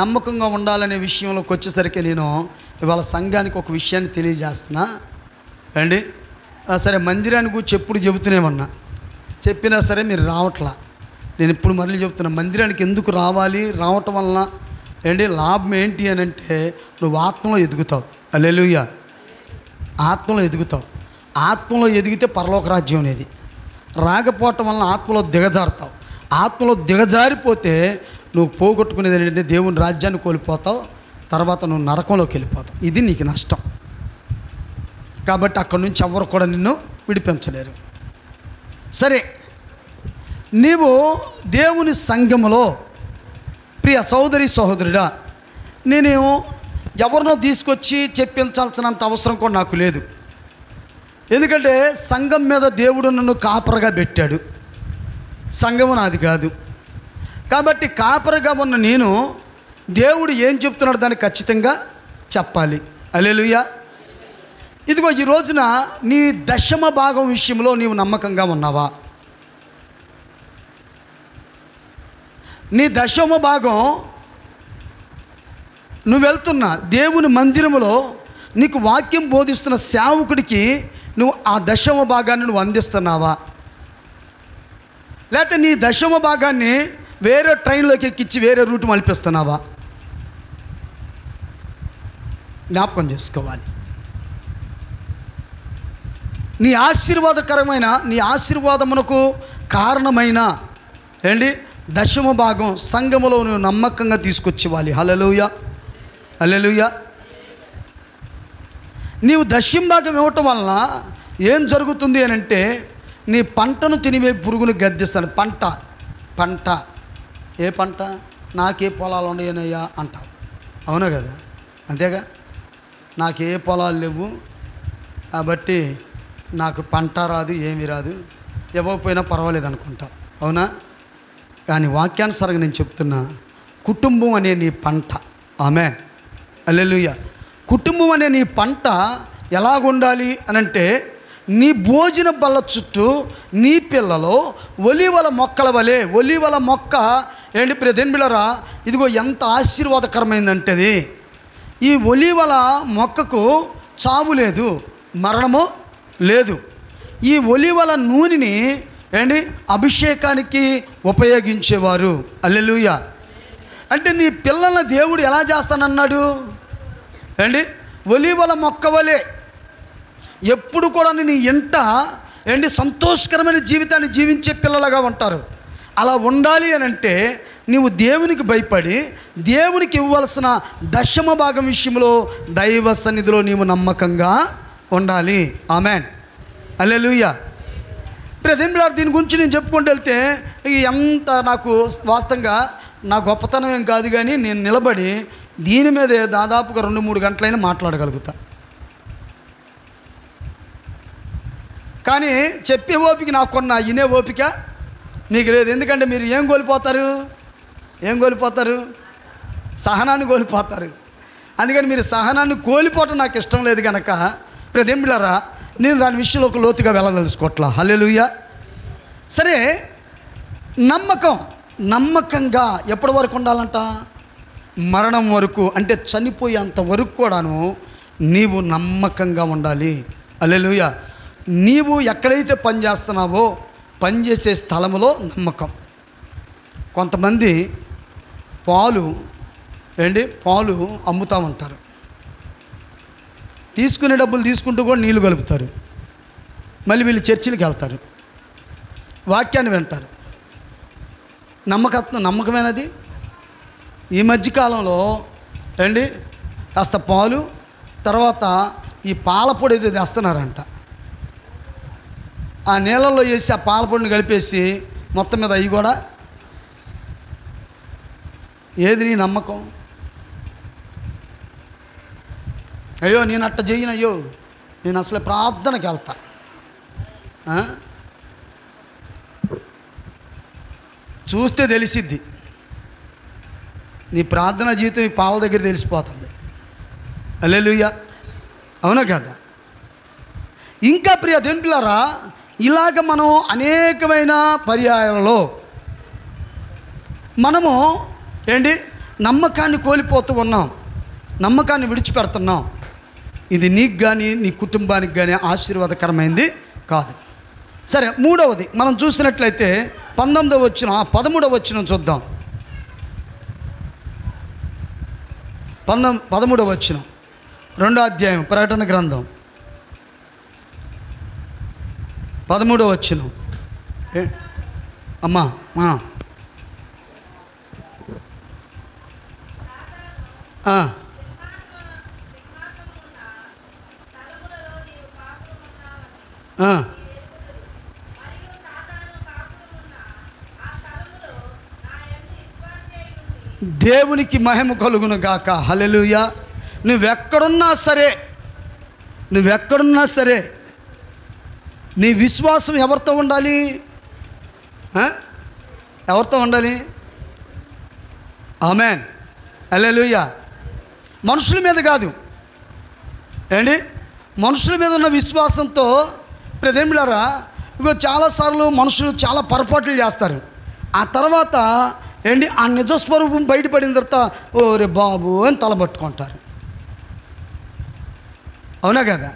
నమ్మకంగా ఉండాలనే విషయంలోకి వచ్చేసరికి నేను ఇవాళ సంఘానికి ఒక విషయాన్ని తెలియజేస్తున్నా అండి. సరే, మందిరానికి గురించి ఎప్పుడు చెబుతూనేమన్నా, చెప్పినా సరే మీరు రావట్లా. నేను ఇప్పుడు మళ్ళీ చెప్తున్నా, మందిరానికి ఎందుకు రావాలి, రావటం వలన ఏంటి లాభం ఏంటి అని అంటే, నువ్వు ఆత్మలో ఎదుగుతావు. హల్లెలూయా. ఆత్మలో ఎదుగుతావు. ఆత్మలో ఎదిగితే పరలోక రాజ్యం అనేది. రాకపోవటం వలన ఆత్మలో దిగజారుతావు. ఆత్మలో దిగజారిపోతే నువ్వు పోగొట్టుకునేది ఏంటంటే దేవుని రాజ్యాన్ని కోల్పోతావు, తర్వాత నువ్వు నరకంలోకి వెళ్ళిపోతావు. ఇది నీకు నష్టం. కాబట్టి అక్కడి నుంచి ఎవరు కూడా నిన్ను విడిపించలేరు. సరే, నీవు దేవుని సంఘములో ప్రియ సహోదరుడా, నేను ఎవరినో తీసుకొచ్చి చెప్పించాల్సినంత అవసరం కూడా నాకు లేదు. ఎందుకంటే సంఘం మీద దేవుడు నన్ను కాపరగా పెట్టాడు, సంఘము నాది కాదు. కాబట్టి కాపరగా ఉన్న నేను దేవుడు ఏం చెప్తున్నాడు దాన్ని ఖచ్చితంగా చెప్పాలి. హల్లెలూయా. ఇదిగో ఈ రోజున నీ దశమ భాగం విషయంలో నీవు నమ్మకంగా ఉన్నావా? నీ దశమ భాగం నువ్వు వెళ్తున్న దేవుని మందిరములో నీకు వాక్యం బోధిస్తున్న సేవకుడికి నువ్వు ఆ దశమ భాగాన్ని నువ్వు అందిస్తున్నావా? లేకపోతే నీ దశమ భాగాన్ని వేరే ట్రైన్లోకి ఎక్కించి వేరే రూట్ మలిపిస్తున్నావా? జ్ఞాపకం చేసుకోవాలి. నీ ఆశీర్వాదకరమైన, నీ ఆశీర్వాదమునకు కారణమైన దశమ భాగం సంఘములో నువ్వు నమ్మకంగా తీసుకొచ్చేవాలి. హల్లెలూయా, హల్లెలూయా. నీవు దశమ భాగం ఇవ్వటం వలన ఏం జరుగుతుంది అని అంటే, నీ పంటను తినివే పురుగును గద్దిస్తాను. పంట ఏ పంట? నాకే పొలాలు ఉన్నాయనయ్యా అంటావు. అవునా కదా? అంతేగా, నాకే పొలాలు లేవు కాబట్టి నాకు పంట రాదు, ఏమీ రాదు, ఇవ్వకపోయినా పర్వాలేదు అనుకుంటావు. అవునా? కానీ వాక్యానుసారంగా నేను చెప్తున్నా, కుటుంబం అనే నీ పంట. ఆమేన్, హల్లెలూయా. కుటుంబం అనే నీ పంట ఎలాగుండాలి అనంటే, నీ భోజన బల్ల చుట్టూ నీ పిల్లలు ఒలీవల మొక్కల వలె. ఒలీవల మొక్క ప్రియదేన్బిళ్ళరా, ఇదిగో ఎంత ఆశీర్వాదకరమైందంటే, ఈ ఒలీవల మొక్కకు చావు లేదు, మరణము లేదు. ఈ ఒలీవల నూనెని అభిషేకానికి ఉపయోగించేవారు. హల్లెలూయా. అంటే నీ పిల్లల్ని దేవుడు ఎలా చేస్తానన్నాడు? ఒలీవల మొక్క వలె ఎప్పుడు కూడా నీ ఇంట సంతోషకరమైన జీవితాన్ని జీవించే పిల్లలుగా ఉంటారు. అలా ఉండాలి అని అంటే నీవు దేవునికి భయపడి దేవునికి ఇవ్వవలసిన దశమ భాగం విషయంలో దైవ సన్నిధిలో నీవు నమ్మకంగా ఉండాలి. ఆమేన్, హల్లెలూయా. ప్రజెంట్ దీని గురించి నేను చెప్పుకుంటూ వెళ్తే ఎంత నాకు వాస్తవంగా నా గొప్పతనం ఏం కాదు, కానీ నేను నిలబడి దీని మీదే దాదాపుగా 2-3 గంటలైనా మాట్లాడగలుగుతా. కానీ చెప్పే ఓపిక నాకున్న, ఇనే ఓపిక మీకు లేదు. ఎందుకంటే మీరు ఏం కోల్పోతారు? సహనాన్ని కోల్పోతారు. అందుకని మీరు సహనాన్ని కోల్పోవటం నాకు ఇష్టం లేదు కనుక ప్రదేంబిళ్ళరా, నేను దాని విషయంలో ఒక లోతుగా వెళ్ళదలుచుకోవట్లా. హల్లెలూయా. సరే, నమ్మకంగా ఎప్పటి వరకు ఉండాలంట? మరణం వరకు, అంటే చనిపోయేంత వరకు కూడాను నీవు నమ్మకంగా ఉండాలి. హల్లెలూయా. నీవు ఎక్కడైతే పని చేస్తున్నావో పనిచేసే స్థలంలో నమ్మకం. కొంతమంది పాలు అమ్ముతూ ఉంటారు. తీసుకునే డబ్బులు తీసుకుంటూ కూడా నీళ్లు కలుపుతారు. మళ్ళీ వీళ్ళు చర్చిలకు వెళ్తారు, వాక్యాన్ని వింటారు. నమ్మకమేనది? ఈ మధ్యకాలంలో కాస్త పాలు, తర్వాత ఈ పాలపొడి ఏదో తెస్తున్నారంట. ఆ నీళ్ళల్లో వేసి ఆ పాలపొడిని కలిపేసి మొత్తం మీద అవి కూడా. ఏది నీ నమ్మకం? అయ్యో నేను అట్ట చేయను, అయ్యో నేను అసలు ప్రార్థనకి వెళ్తా. చూస్తే తెలిసిద్ది నీ ప్రార్థన జీవితం. ఈ పాల దగ్గర తెలిసిపోతుంది. హల్లెలూయా, అవునా కదా? ఇంకా ప్రియ దేవునిపిల్లారా, ఇలాగ మనం అనేకమైన పర్యాయాలలో మనము నమ్మకాన్ని కోల్పోతూ ఉన్నాం, నమ్మకాన్ని విడిచిపెడుతున్నాం. ఇది నీకు కానీ నీ కుటుంబానికి కానీ ఆశీర్వాదకరమైంది కాదు. సరే, మూడవది మనం చూసినట్లయితే 13వ వచనం, 13వ వచనం చూద్దాం. 13వ వచనం, 2వ అధ్యాయం ప్రకటన గ్రంథం, 13వ వచనం. అమ్మా దేవునికి మహిమ కలుగును గాక. హల్లెలూయా. నువ్వెక్కడున్నా సరే నీ విశ్వాసం ఎవరితో ఉండాలి? ఎవరితో ఉండాలి? ఆమేన్, హల్లెలూయా. మనుషుల మీద కాదు, మనుషుల మీద ఉన్న విశ్వాసంతో ప్రియదేములారా, ఇగో చాలాసార్లు మనుషులు చాలా పొరపాట్లు చేస్తారు. ఆ తర్వాత ఆ నిజస్వరూపం బయటపడిన తర్వాత ఓరే బాబు అని తలబట్టుకుంటారు. అవునా కదా?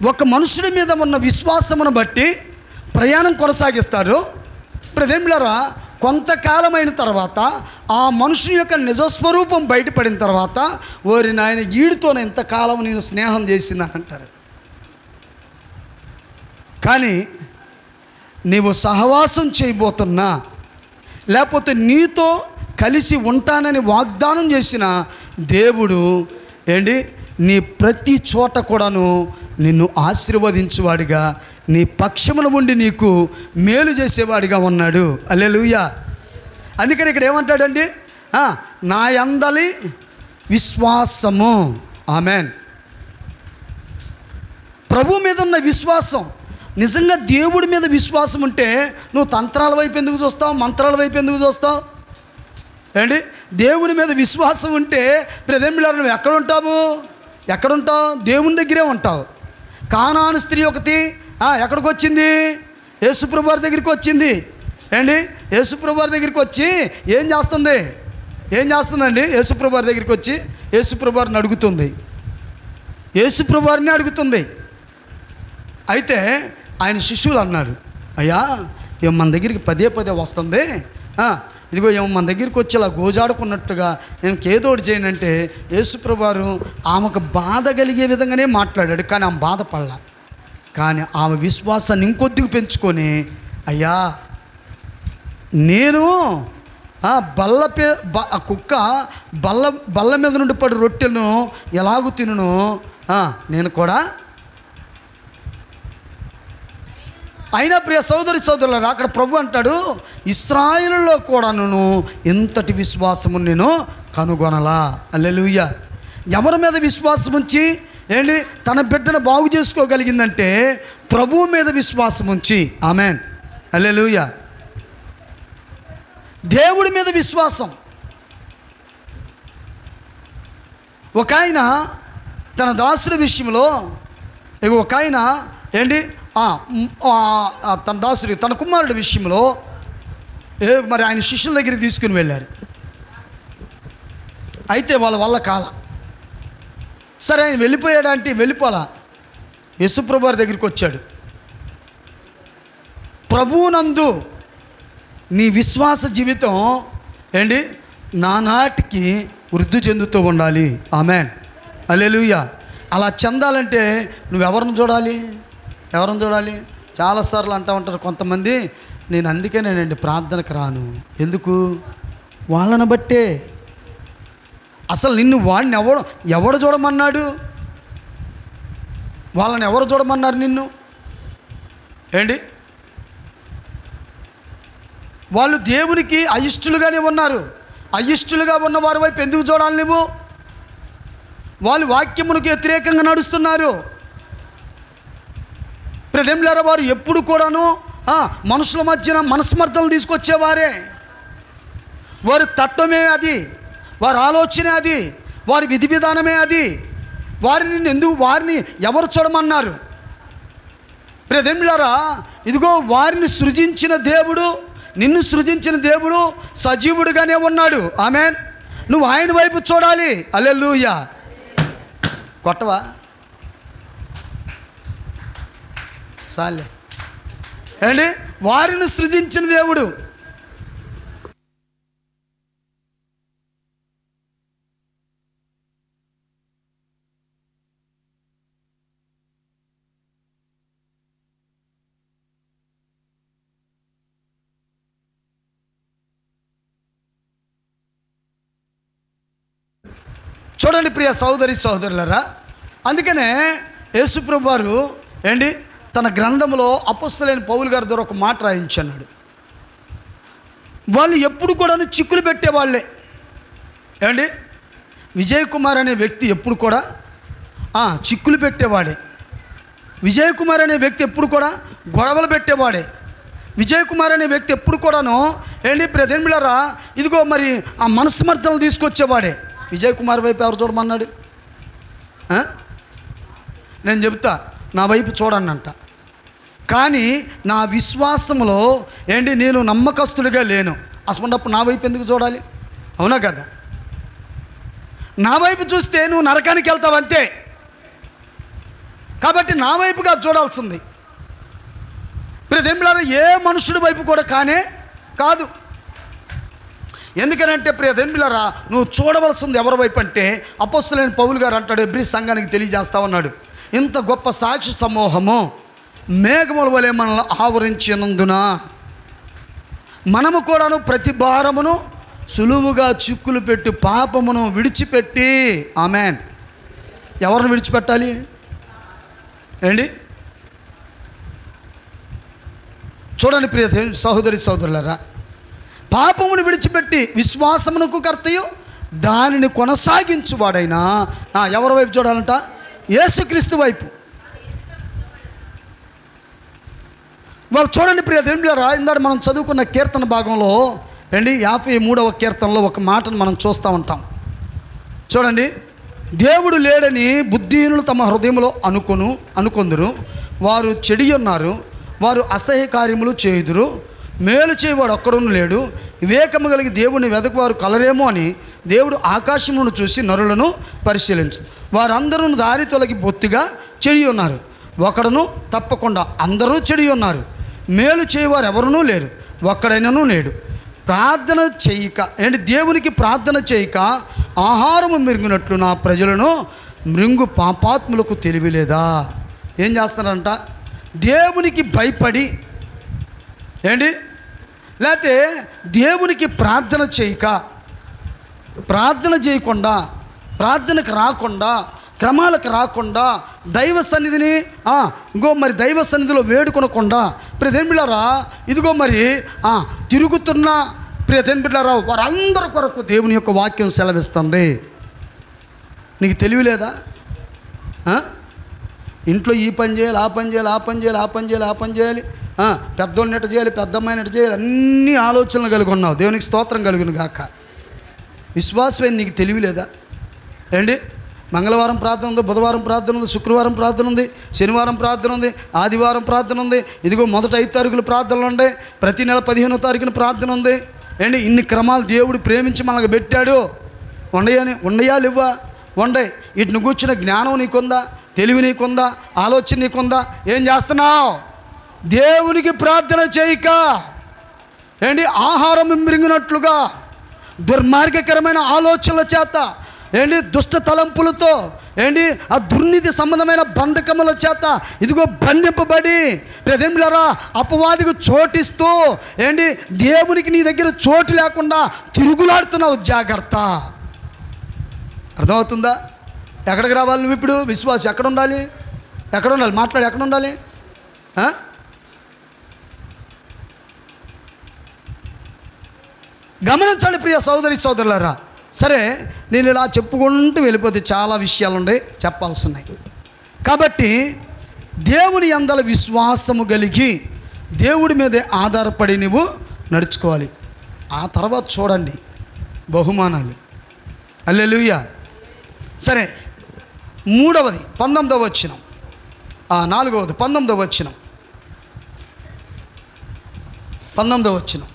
ఒక మనుషుడి మీద ఉన్న విశ్వాసమును బట్టి ప్రయాణం కొనసాగిస్తారు. ప్రియదేములారా, కొంతకాలమైన తర్వాత ఆ మనుషుని యొక్క నిజస్వరూపం బయటపడిన తర్వాత ఓరి నాయన ఈడితోనే ఇంతకాలం నేను స్నేహం చేసిందని అంటారు. కానీ నీవు సహవాసం చేయబోతున్నా, లేకపోతే నీతో కలిసి ఉంటానని వాగ్దానం చేసిన దేవుడు నీ ప్రతి చోట కూడాను నిన్ను ఆశీర్వదించేవాడిగా, నీ పక్షమున ఉండి నీకు మేలు చేసేవాడిగా ఉన్నాడు. హల్లెలూయా. అందుకని ఇక్కడ ఏమంటాడండి? నా యందలి విశ్వాసము. ఆమెన్. ప్రభు మీద ఉన్న విశ్వాసం, నిజంగా దేవుడి మీద విశ్వాసం ఉంటే నువ్వు తంత్రాల వైపు ఎందుకు చూస్తావు, మంత్రాల వైపు ఎందుకు చూస్తావు? దేవుని మీద విశ్వాసం ఉంటే ప్రియదేములారా, నువ్వు ఎక్కడుంటావు? దేవుని దగ్గరే ఉంటావు. కానాను స్త్రీ ఒకటి ఎక్కడికి వచ్చింది? యేసుప్రభు వారి దగ్గరికి వచ్చింది. యేసుప్రభు వారి దగ్గరికి వచ్చి ఏం చేస్తుందండి? యేసుప్రభు వారి దగ్గరికి వచ్చి యేసుప్రభు వారిని అడుగుతుంది. యేసుప్రభు వారిని అడుగుతుంది. అయితే ఆయన శిష్యులు అన్నారు, అయ్యా ఏం మన దగ్గరికి పదే వస్తుంది, ఇదిగో ఏమో మన దగ్గరికి వచ్చి ఇలా గోజాడుకున్నట్టుగా ఇంకేదోటి చేయండి అంటే యేసుప్రభు వారు ఆమెకు బాధ కలిగే విధంగానే మాట్లాడాడు. కానీ ఆమె బాధపడలా. కానీ ఆమె విశ్వాసాన్ని ఇంకొద్దిగా పెంచుకొని, అయ్యా నేను కుక్క బల్ల మీద నుండి పడి రొట్టెలను ఎలాగూ తినను, నేను కూడా. అయినా ప్రియ సోదరులారా, అక్కడ ప్రభు అంటాడు, ఇశ్రాయేలులో కూడాను ఇంతటి విశ్వాసము నేను కనుగొనలా. హల్లెలూయా. ఎవరి మీద విశ్వాసం ఉంచి తన బిడ్డను బాగు చేసుకోగలిగిందంటే ప్రభువు మీద విశ్వాసం ఉంచి. ఆమెన్. హల్లెలూయా. దేవుడి మీద విశ్వాసం. ఒక ఆయన తన దాసుడి విషయంలో ఒక ఆయన తన దాసుడి తన కుమారుడి విషయంలో మరి ఆయన శిష్యుల దగ్గరికి తీసుకుని వెళ్ళారు. అయితే వాళ్ళ వల్ల కాల. సరే ఆయన వెళ్ళిపోయాడంటే వెళ్ళిపోలా. యేసుప్రభు వారి దగ్గరికి వచ్చాడు. ప్రభువునందు నీ విశ్వాస జీవితం నానాటికి వృద్ధి చెందుతూ ఉండాలి. ఆమెన్. హల్లెలూయా. అలా చెందాలంటే నువ్వెవరిని చూడాలి? చాలాసార్లు అంటూ ఉంటారు కొంతమంది, నేను అందుకేనేనండి ప్రార్థనకు రాను. ఎందుకు? వాళ్ళని బట్టే. అసలు నిన్ను వాడిని ఎవడు చూడమన్నాడు? వాళ్ళని ఎవరు చూడమన్నారు నిన్ను? వాళ్ళు దేవునికి అయిష్టులుగానే ఉన్నారు. అయిష్టులుగా ఉన్న వారి వైపు ఎందుకు చూడాలి నువ్వు? వాళ్ళు వాక్యమునకు వ్యతిరేకంగా నడుస్తున్నారు. ప్రియదేములారా, వారు ఎప్పుడు కూడాను మనుషుల మధ్యన మనస్మర్థలు తీసుకొచ్చేవారే. వారి తత్వమే అది, వారి ఆలోచనే అది, వారి విధి విధానమే అది. వారిని ఎవరు చూడమన్నారు? ప్రియదేములారా, ఇదిగో వారిని సృజించిన దేవుడు, నిన్ను సృజించిన దేవుడు సజీవుడుగానే ఉన్నాడు. ఆమెన్. నువ్వు ఆయన వైపు చూడాలి. హల్లెలూయా. కొట్టవా సాలే. వారిని సృజించిన దేవుడు. చూడండి ప్రియ సోదరులారా, అందుకనే యేసుప్రభు వారు తన గ్రంథంలో అపొస్తలుడైన పౌలు గారి ద్వారా ఒక మాట రాయించన్నాడు. వాళ్ళు ఎప్పుడు కూడా చిక్కులు పెట్టేవాళ్ళే. విజయ్ కుమార్ అనే వ్యక్తి ఎప్పుడు కూడా చిక్కులు పెట్టేవాడే. విజయ్ కుమార్ అనే వ్యక్తి ఎప్పుడు కూడా గొడవలు పెట్టేవాడే. విజయ్ కుమార్ అనే వ్యక్తి ఎప్పుడు కూడాను ప్రియదేములారా, ఇదిగో మరి ఆ మనస్మర్థనలు తీసుకొచ్చేవాడే. విజయ్ కుమార్ వైపు ఎవరు చూడమన్నాడు? నేను చెప్తా, నా వైపు చూడండి అంట. కానీ నా విశ్వాసంలో నేను నమ్మకస్తుడిగా లేను. అసలు నా వైపు ఎందుకు చూడాలి? అవునా కదా? నా వైపు చూస్తే నువ్వు నరకానికి వెళ్తావు అంతే. కాబట్టి నా వైపుగా చూడాల్సింది. ప్రియదేవులారా, ఏ మనుషుడి వైపు కూడా కాదు. ఎందుకనంటే ప్రియదేవులారా, నువ్వు చూడవలసింది ఎవరి వైపు అంటే, అపోస్తలుడైన పౌలు గారు అంటాడు, ఎబ్రీ సంఘానికి తెలియజేస్తా ఉన్నాడు, ఇంత గొప్ప సాక్షి సమూహము మేఘముల వలె మనల్ని ఆవరించినందున మనము కూడాను ప్రతి భారమును సులువుగా చిక్కులు పెట్టి పాపమును విడిచిపెట్టి. ఆమెన్. ఎవరిని విడిచిపెట్టాలి? చూడండి ప్రియ సహోదరి సహోదరులారా, పాపమును విడిచిపెట్టి విశ్వాసమునకు కర్తయు దానిని కొనసాగించువాడైనా ఎవరి వైపు చూడాలంట? యేసుక్రీస్తు వైపు. వాళ్ళు చూడండి ప్రియ దేవులారా, ఇందాక మనం చదువుకున్న కీర్తన భాగంలో 53వ కీర్తనలో ఒక మాటను మనం చూస్తూ ఉంటాం. చూడండి, దేవుడు లేడని బుద్ధిహీనులు తమ హృదయంలో అనుకొందురు, వారు చెడి ఉన్నారు, వారు అసహ్య కార్యములు చేయుదురు, మేలు చేయవాడు ఒక్కడును లేడు, వివేకము కలిగి దేవుని వెదకువారు కలరేమో అని దేవుడు ఆకాశమును చూసి నరులను పరిశీలించు, వారందరూ దారి తొలగి బొత్తిగా చెడి ఉన్నారు, ఒకడును తప్పకుండా అందరూ చెడి ఉన్నారు, మేలు చేయవారు ఎవరునూ లేరు, ఒక్కడైనను లేడు. ప్రార్థన చేయక దేవునికి ప్రార్థన చేయక ఆహారము మిరుగునట్లు నా ప్రజలను మృంగు పాపాత్ములకు తెలివిలేదా? ఏం చేస్తున్నారంట? దేవునికి భయపడి లేకపోతే దేవునికి ప్రార్థన చేయకుండా ప్రార్థనకు రాకుండా క్రమాలకు రాకుండా దైవ సన్నిధిని దైవ సన్నిధిలో వేడుకొనకుండా ప్రియదేవులారా, ఇదిగో మరి తిరుగుతున్న ప్రియదేవులారా, వారందరి కొరకు దేవుని యొక్క వాక్యం సెలవిస్తుంది. నీకు తెలియలేదా? ఇంట్లో ఈ పని చేయాలి, ఆ పని చేయాలి, ఆ పని చేయాలి, ఆ పని చేయాలి, ఆ పని చేయాలి, పెద్దోడిని ఎట్ట చేయాలి, పెద్దమ్మాయిని ఎట్ట చేయాలి, అన్ని ఆలోచనలు కలిగి ఉన్నావు. దేవునికి స్తోత్రం కలుగును గాక. విశ్వాసమే నీకు తెలియలేదా? మంగళవారం ప్రార్థన ఉంది, బుధవారం ప్రార్థన ఉంది, శుక్రవారం ప్రార్థన ఉంది, శనివారం ప్రార్థన ఉంది, ఆదివారం ప్రార్థన ఉంది, ఇదిగో మొదట 5 తారీఖులు ప్రార్థనలు ఉండే, ప్రతి నెల 15వ తారీఖున ప్రార్థన ఉంది. ఇన్ని క్రమాలు దేవుడు ప్రేమించి మనకు పెట్టాడు. ఉండయా లేవా? ఉండయి. వీటిని కూర్చున్న జ్ఞానం నీకుందా? తెలివి నీకుందా? ఆలోచన నీకుందా? ఏం చేస్తున్నావు? దేవునికి ప్రార్థన చేయక ఆహారం మింగినట్లుగా దుర్మార్గకరమైన ఆలోచనల చేత దుష్ట తలంపులతో ఆ దుర్నీతి సంబంధమైన బంధకముల చేత ఇదిగో బంధింపబడి ప్రియదేవులారా అపవాదికి చోటిస్తూ దేవునికి నీ దగ్గర చోటు లేకుండా తిరుగులాడుతున్నావు. జాగ్రత్త. అర్థమవుతుందా? ఎక్కడికి రావాలి నువ్వు ఇప్పుడు? విశ్వాసం ఎక్కడ ఉండాలి? మాట్లాడి ఎక్కడ ఉండాలి? గమనించండి ప్రియ సోదరి సోదరులారా. సరే, నేను ఇలా చెప్పుకుంటూ వెళ్ళిపోతే చాలా విషయాలు ఉన్నాయి, చెప్పాల్సినాయి. కాబట్టి దేవుని యందల విశ్వాసము కలిగి దేవుడి మీదే ఆధారపడి నువ్వు నడుచుకోవాలి. ఆ తర్వాత చూడండి బహుమానాలు. హల్లెలూయా. సరే, 3వది 19వ వచనం, 4వది 19వ వచనం, 19వ వచనం.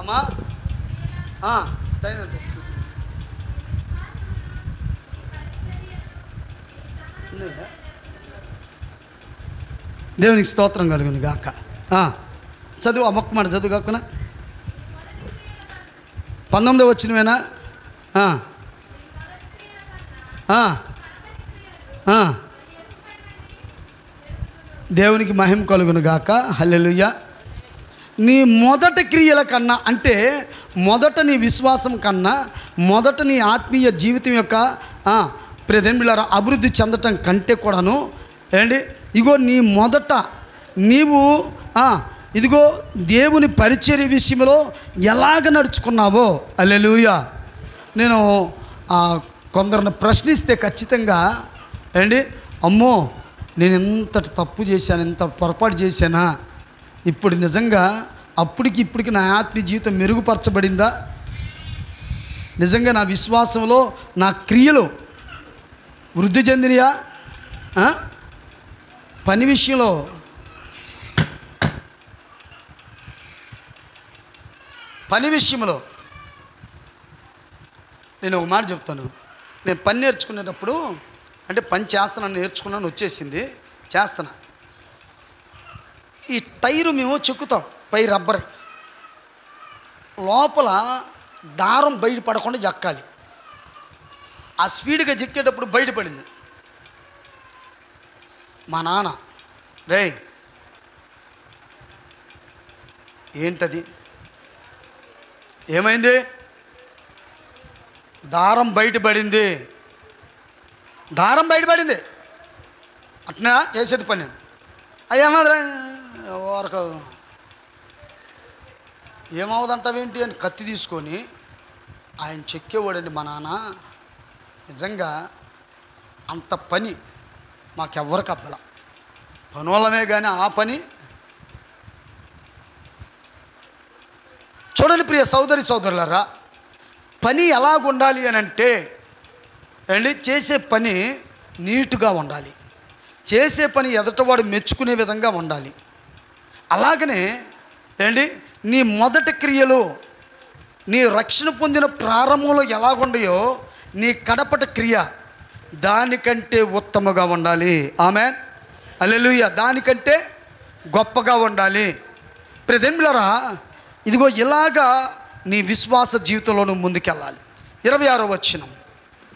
అమ్మా టైం ఎంత? దేవునికి స్తోత్రం కలుగును గాక. చదువు, ఆ మొక్క మాట చదువు కాకుండా 19వ వచనమేనా? దేవునికి మహిమ కలుగును గాక. హల్లెలూయా. నీ మొదటి క్రియల కన్నా, అంటే మొదట నీ విశ్వాసం కన్నా, మొదట నీ ఆత్మీయ జీవితం యొక్క ప్రియదేవులారా అభివృద్ధి చెందటం కంటే కూడాను ఇగో నీ మొదట నీవు ఇదిగో దేవుని పరిచర్య విషయంలో ఎలాగ నడుచుకున్నావో. హల్లెలూయా. నేను కొందరిని ప్రశ్నిస్తే ఖచ్చితంగా అమ్మో నేను ఇంతటి తప్పు చేశాను, ఇంత పొరపాటు చేశానా, ఇప్పుడు నిజంగా అప్పటికి ఇప్పటికి నా ఆత్మీయ జీవితం మెరుగుపరచబడిందా? నిజంగా నా విశ్వాసంలో నా క్రియలు వృద్ధి చెందినయా? పని విషయంలో నేను ఒక మాట చెప్తాను. నేను పని నేర్చుకునేటప్పుడు, అంటే పని చేస్తానని నేర్చుకున్నాను, వచ్చేసింది, చేస్తున్నా. ఈ టైరు మేము చెక్కుతాం, పై రబ్బర్ లోపల దారం బయట పడకుండా జక్కాలి. ఆ స్పీడ్గా చెక్కేటప్పుడు బయటపడింది. మా నాన్న, రేయ్ ఏంటది, ఏమైంది? దారం బయటపడింది. అట్నా చేసేది పని. అయ్యేమాదిరా వరకు ఏమవుదంటావేంటి అని కత్తి తీసుకొని ఆయన చెక్కేవాడండి మా నాన్న. నిజంగా అంత పని మాకెవ్వరికి అబ్బల. పనులమే కానీ ఆ పని చూడండి. ప్రియ సోదరులారా, పని ఎలాగుండాలి అని అంటే అండి, చేసే పని నీటుగా ఉండాలి, చేసే పని ఎదుటవాడు మెచ్చుకునే విధంగా ఉండాలి. అలాగనే ఏంటి నీ మొదటి క్రియలు, నీ రక్షణ పొందిన ప్రారంభంలో ఎలాగుండాయో నీ కడపటి క్రియ దానికంటే ఉత్తమగా ఉండాలి. ఆమేన్, హల్లెలూయా. దానికంటే గొప్పగా ఉండాలి. ప్రియదేనులారా, ఇదిగో ఇలాగా నీ విశ్వాస జీవితంలో నువ్వు ముందుకెళ్ళాలి. 26వ వచనం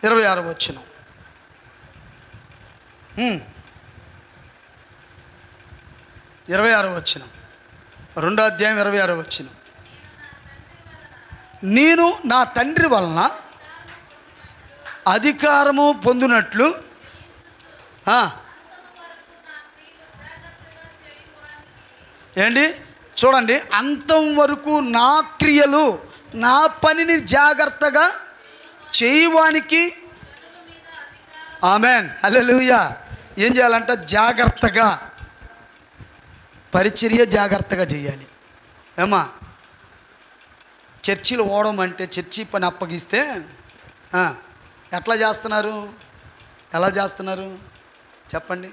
26వ వచనం 26వ వచనం 2వ అధ్యాయం 26వ వచనం. నేను నా తండ్రి వలన అధికారము పొందినట్లు ఏంటి చూడండి, అంతం వరకు నా క్రియలు, నా పనిని జాగ్రత్తగా చేయవానికి. ఆమేన్, హల్లెలూయా. ఏం చేయాలంట? జాగ్రత్తగా పరిచర్య జాగ్రత్తగా చేయాలి. ఏమా చర్చిలు ఓడడం అంటే, చర్చి పని అప్పగిస్తే ఎలా చేస్తున్నారు చెప్పండి?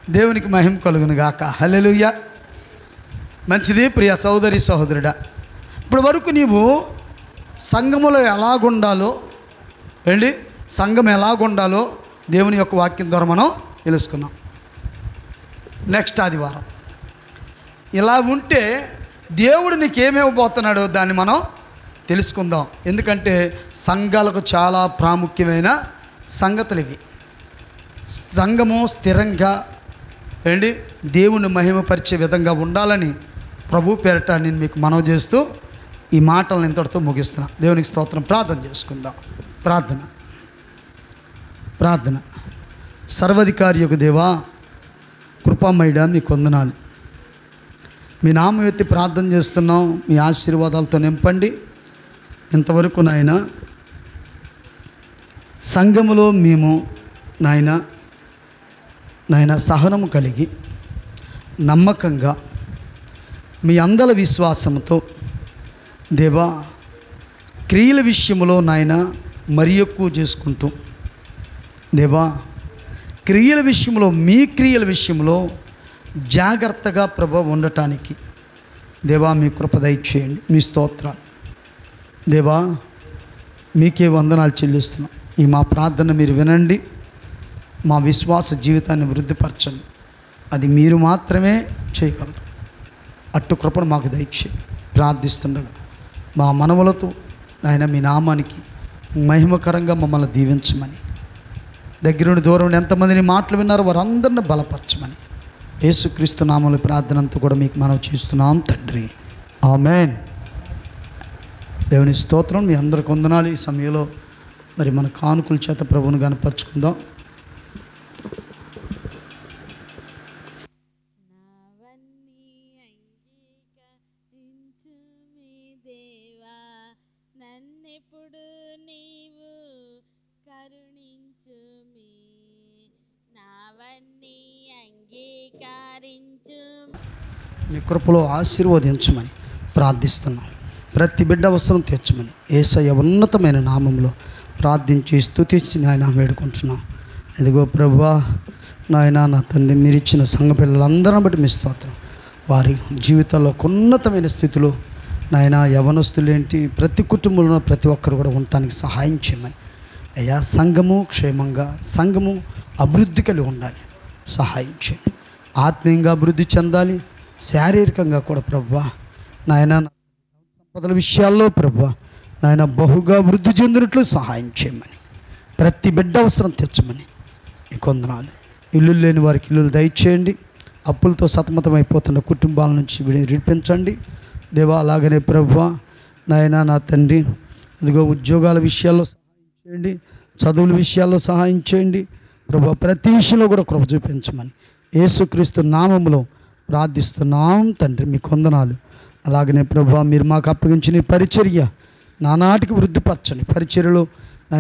దేవునికి మహిమ కలుగును గాక. హల్లెలూయా. మంచిది ప్రియ సోదరి సహోదరుడా. ఇప్పుడు వరకు నీవు సంఘములో ఎలాగుండాలో సంఘం ఎలాగుండాలో దేవుని యొక్క వాక్యం ద్వారా మనం తెలుసుకున్నాం. నెక్స్ట్ ఆదివారం ఇలా ఉంటే దేవుడు నీకేమివ్వబోతున్నాడో దాన్ని మనం తెలుసుకుందాం. ఎందుకంటే సంఘాలకు చాలా ప్రాముఖ్యమైన సంగతులు ఇవి. సంఘము స్థిరంగా దేవుని మహిమపరిచే విధంగా ఉండాలని ప్రభు పేరట నేను మీకు మనవి చేస్తూ ఈ మాటలను ఇంతటితో ముగిస్తున్నా. దేవునికి స్తోత్రం. ప్రార్థన చేసుకుందాం. ప్రార్థన. సర్వాధికారి యొక్క దేవా, కృపామయుడా, మీకు వందనాలు. మీ నామం ఎత్తి ప్రార్థన చేస్తున్నాం. మీ ఆశీర్వాదాలతో నింపండి. ఇంతవరకు సంఘములో మేము నాయన సహనము కలిగి నమ్మకంగా మీ అందల విశ్వాసంతో దేవా క్రియల విషయంలో మరి ఎక్కువ చేసుకుంటూ దేవా క్రియల విషయంలో మీ క్రియల విషయంలో జాగ్రత్తగా ప్రభు ఉండటానికి దేవా మీ కృప దయచేయండి. మీ స్తోత్రాలు దేవా మీకే వందనాలు చెల్లిస్తున్నాం. ఈ మా ప్రార్థన మీరు వినండి. మా విశ్వాస జీవితాన్ని వృద్ధిపరచండి. అది మీరు మాత్రమే చేయగలరు. అట్టు కృపను మాకు దయచేయండి. ప్రార్థిస్తుండగా మా మనవులతో మీ నామానికి మహిమకరంగా మమ్మల్ని దీవించమని, దగ్గరుండి దూరం ఎంతమందిని మాటలు విన్నారో వారందరిని బలపరచమని యేసుక్రీస్తు నామములో ప్రార్థన అంతా కూడా మీకు మనవి చేస్తున్నాం తండ్రి. ఆమేన్. దేవుని స్తోత్రం. మీ అందరికి వందనాలు. ఈ సమయంలో మరి మన కానుకల చేత ప్రభువును గణపరచుకుందాం. మీ కృపలో ఆశీర్వదించమని ప్రార్థిస్తున్నాం. ప్రతి బిడ్డ అవసరం తీర్చమని యేసయ్య ఉన్నతమైన నామంలో ప్రార్థించి స్తుతించి వేడుకుంటున్నాం. ఇదిగో ప్రభువా నా తండ్రి, మీరు ఇచ్చిన సంఘ పిల్లలందరిని బట్టి మీ స్తోత్రం. వారి జీవితాల్లో ఉన్నతమైన స్థితిలో యవనస్తులేంటి ప్రతి కుటుంబంలో ప్రతి ఒక్కరు కూడా ఉండటానికి సహాయం చేయమని అయ్యా. సంఘము క్షేమంగా, సంఘము అభివృద్ధి కలిగి ఉండాలి. సహాయం చేయండి. ఆత్మీయంగా అభివృద్ధి చెందాలి. శారీరకంగా కూడా ప్రభువా సంపదల విషయాల్లో ప్రభువా బహుగా వృద్ధి చెందినట్లు సహాయం చేయమని, ప్రతి బిడ్డ అవసరం తెచ్చమని మీకు వందనాలు. ఇల్లు లేని వారికి ఇల్లులు దయచేయండి. అప్పులతో సతమతమైపోతున్న కుటుంబాల నుంచి విడిపించండి దేవా. అలాగనే ప్రభువా నా తండ్రి, ఇదిగో ఉద్యోగాల విషయాల్లో సహాయం చేయండి. చదువుల విషయాల్లో సహాయం చేయండి ప్రభువా. ప్రతి విషయంలో కూడా కృప చూపించమని యేసుక్రీస్తు నామములో ప్రార్థిస్తున్నాం తండ్రి. మీకు వందనాలు. అలాగనే ప్రభువా మీరు మాకు అప్పగించిన పరిచర్య నానాటికి వృద్ధిపరచండి. పరిచర్యలో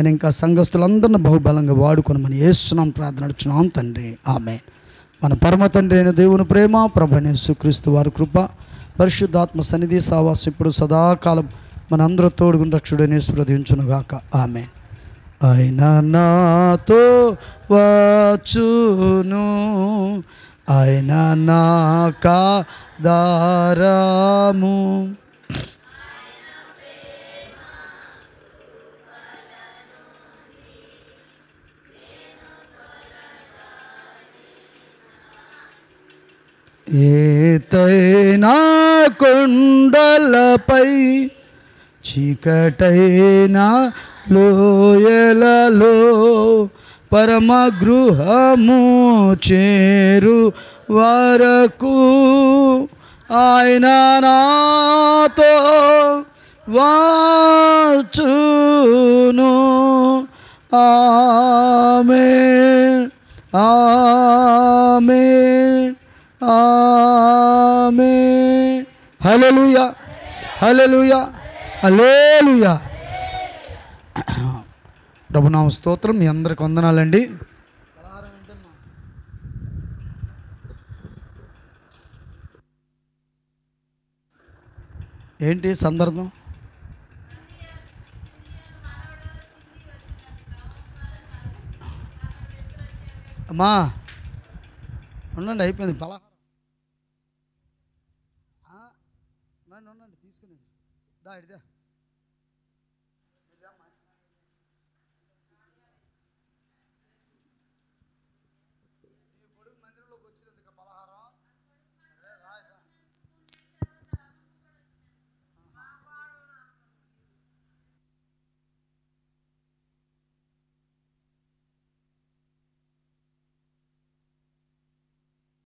ఇంకా సంఘస్థులందరినీ బహుబలంగా వాడుకొనమని యేసునామం ప్రార్థన అడుగుతున్నాం తండ్రి. ఆమేన్. మన పరమ తండ్రి అయిన దేవుని ప్రేమ, ప్రభువైన యేసుక్రీస్తు వారి కృప, పరిశుద్ధాత్మ సన్నిధి సావాసం ఇప్పుడు సదాకాలం మనందరూ తోడుగుని రక్షుడైన యేసు ప్రదించునుగాక. ఆమేన్. ఆయన నాతో వచ్చును, ఆయన నాకాదారము, ఏతైనా కొండలపై చీకటైనా లోయలలో పరమగృహము చేరు వరకు ఆయన నాతో వచ్చును. ఆమేన్, ఆమేన్, ఆమేన్. హల్లెలూయా, హల్లెలూయా, హల్లెలూయా. ప్రభునామ స్తోత్రం. మీ అందరికి వందనాలండి. ఏంటి సందర్భం? అమ్మా ఉండండి, అయిపోయింది పలహారం. ఉండండి తీసుకునేది. దా ఇడిదా పొడుగు మందిరంలోకి వచ్చినందుకు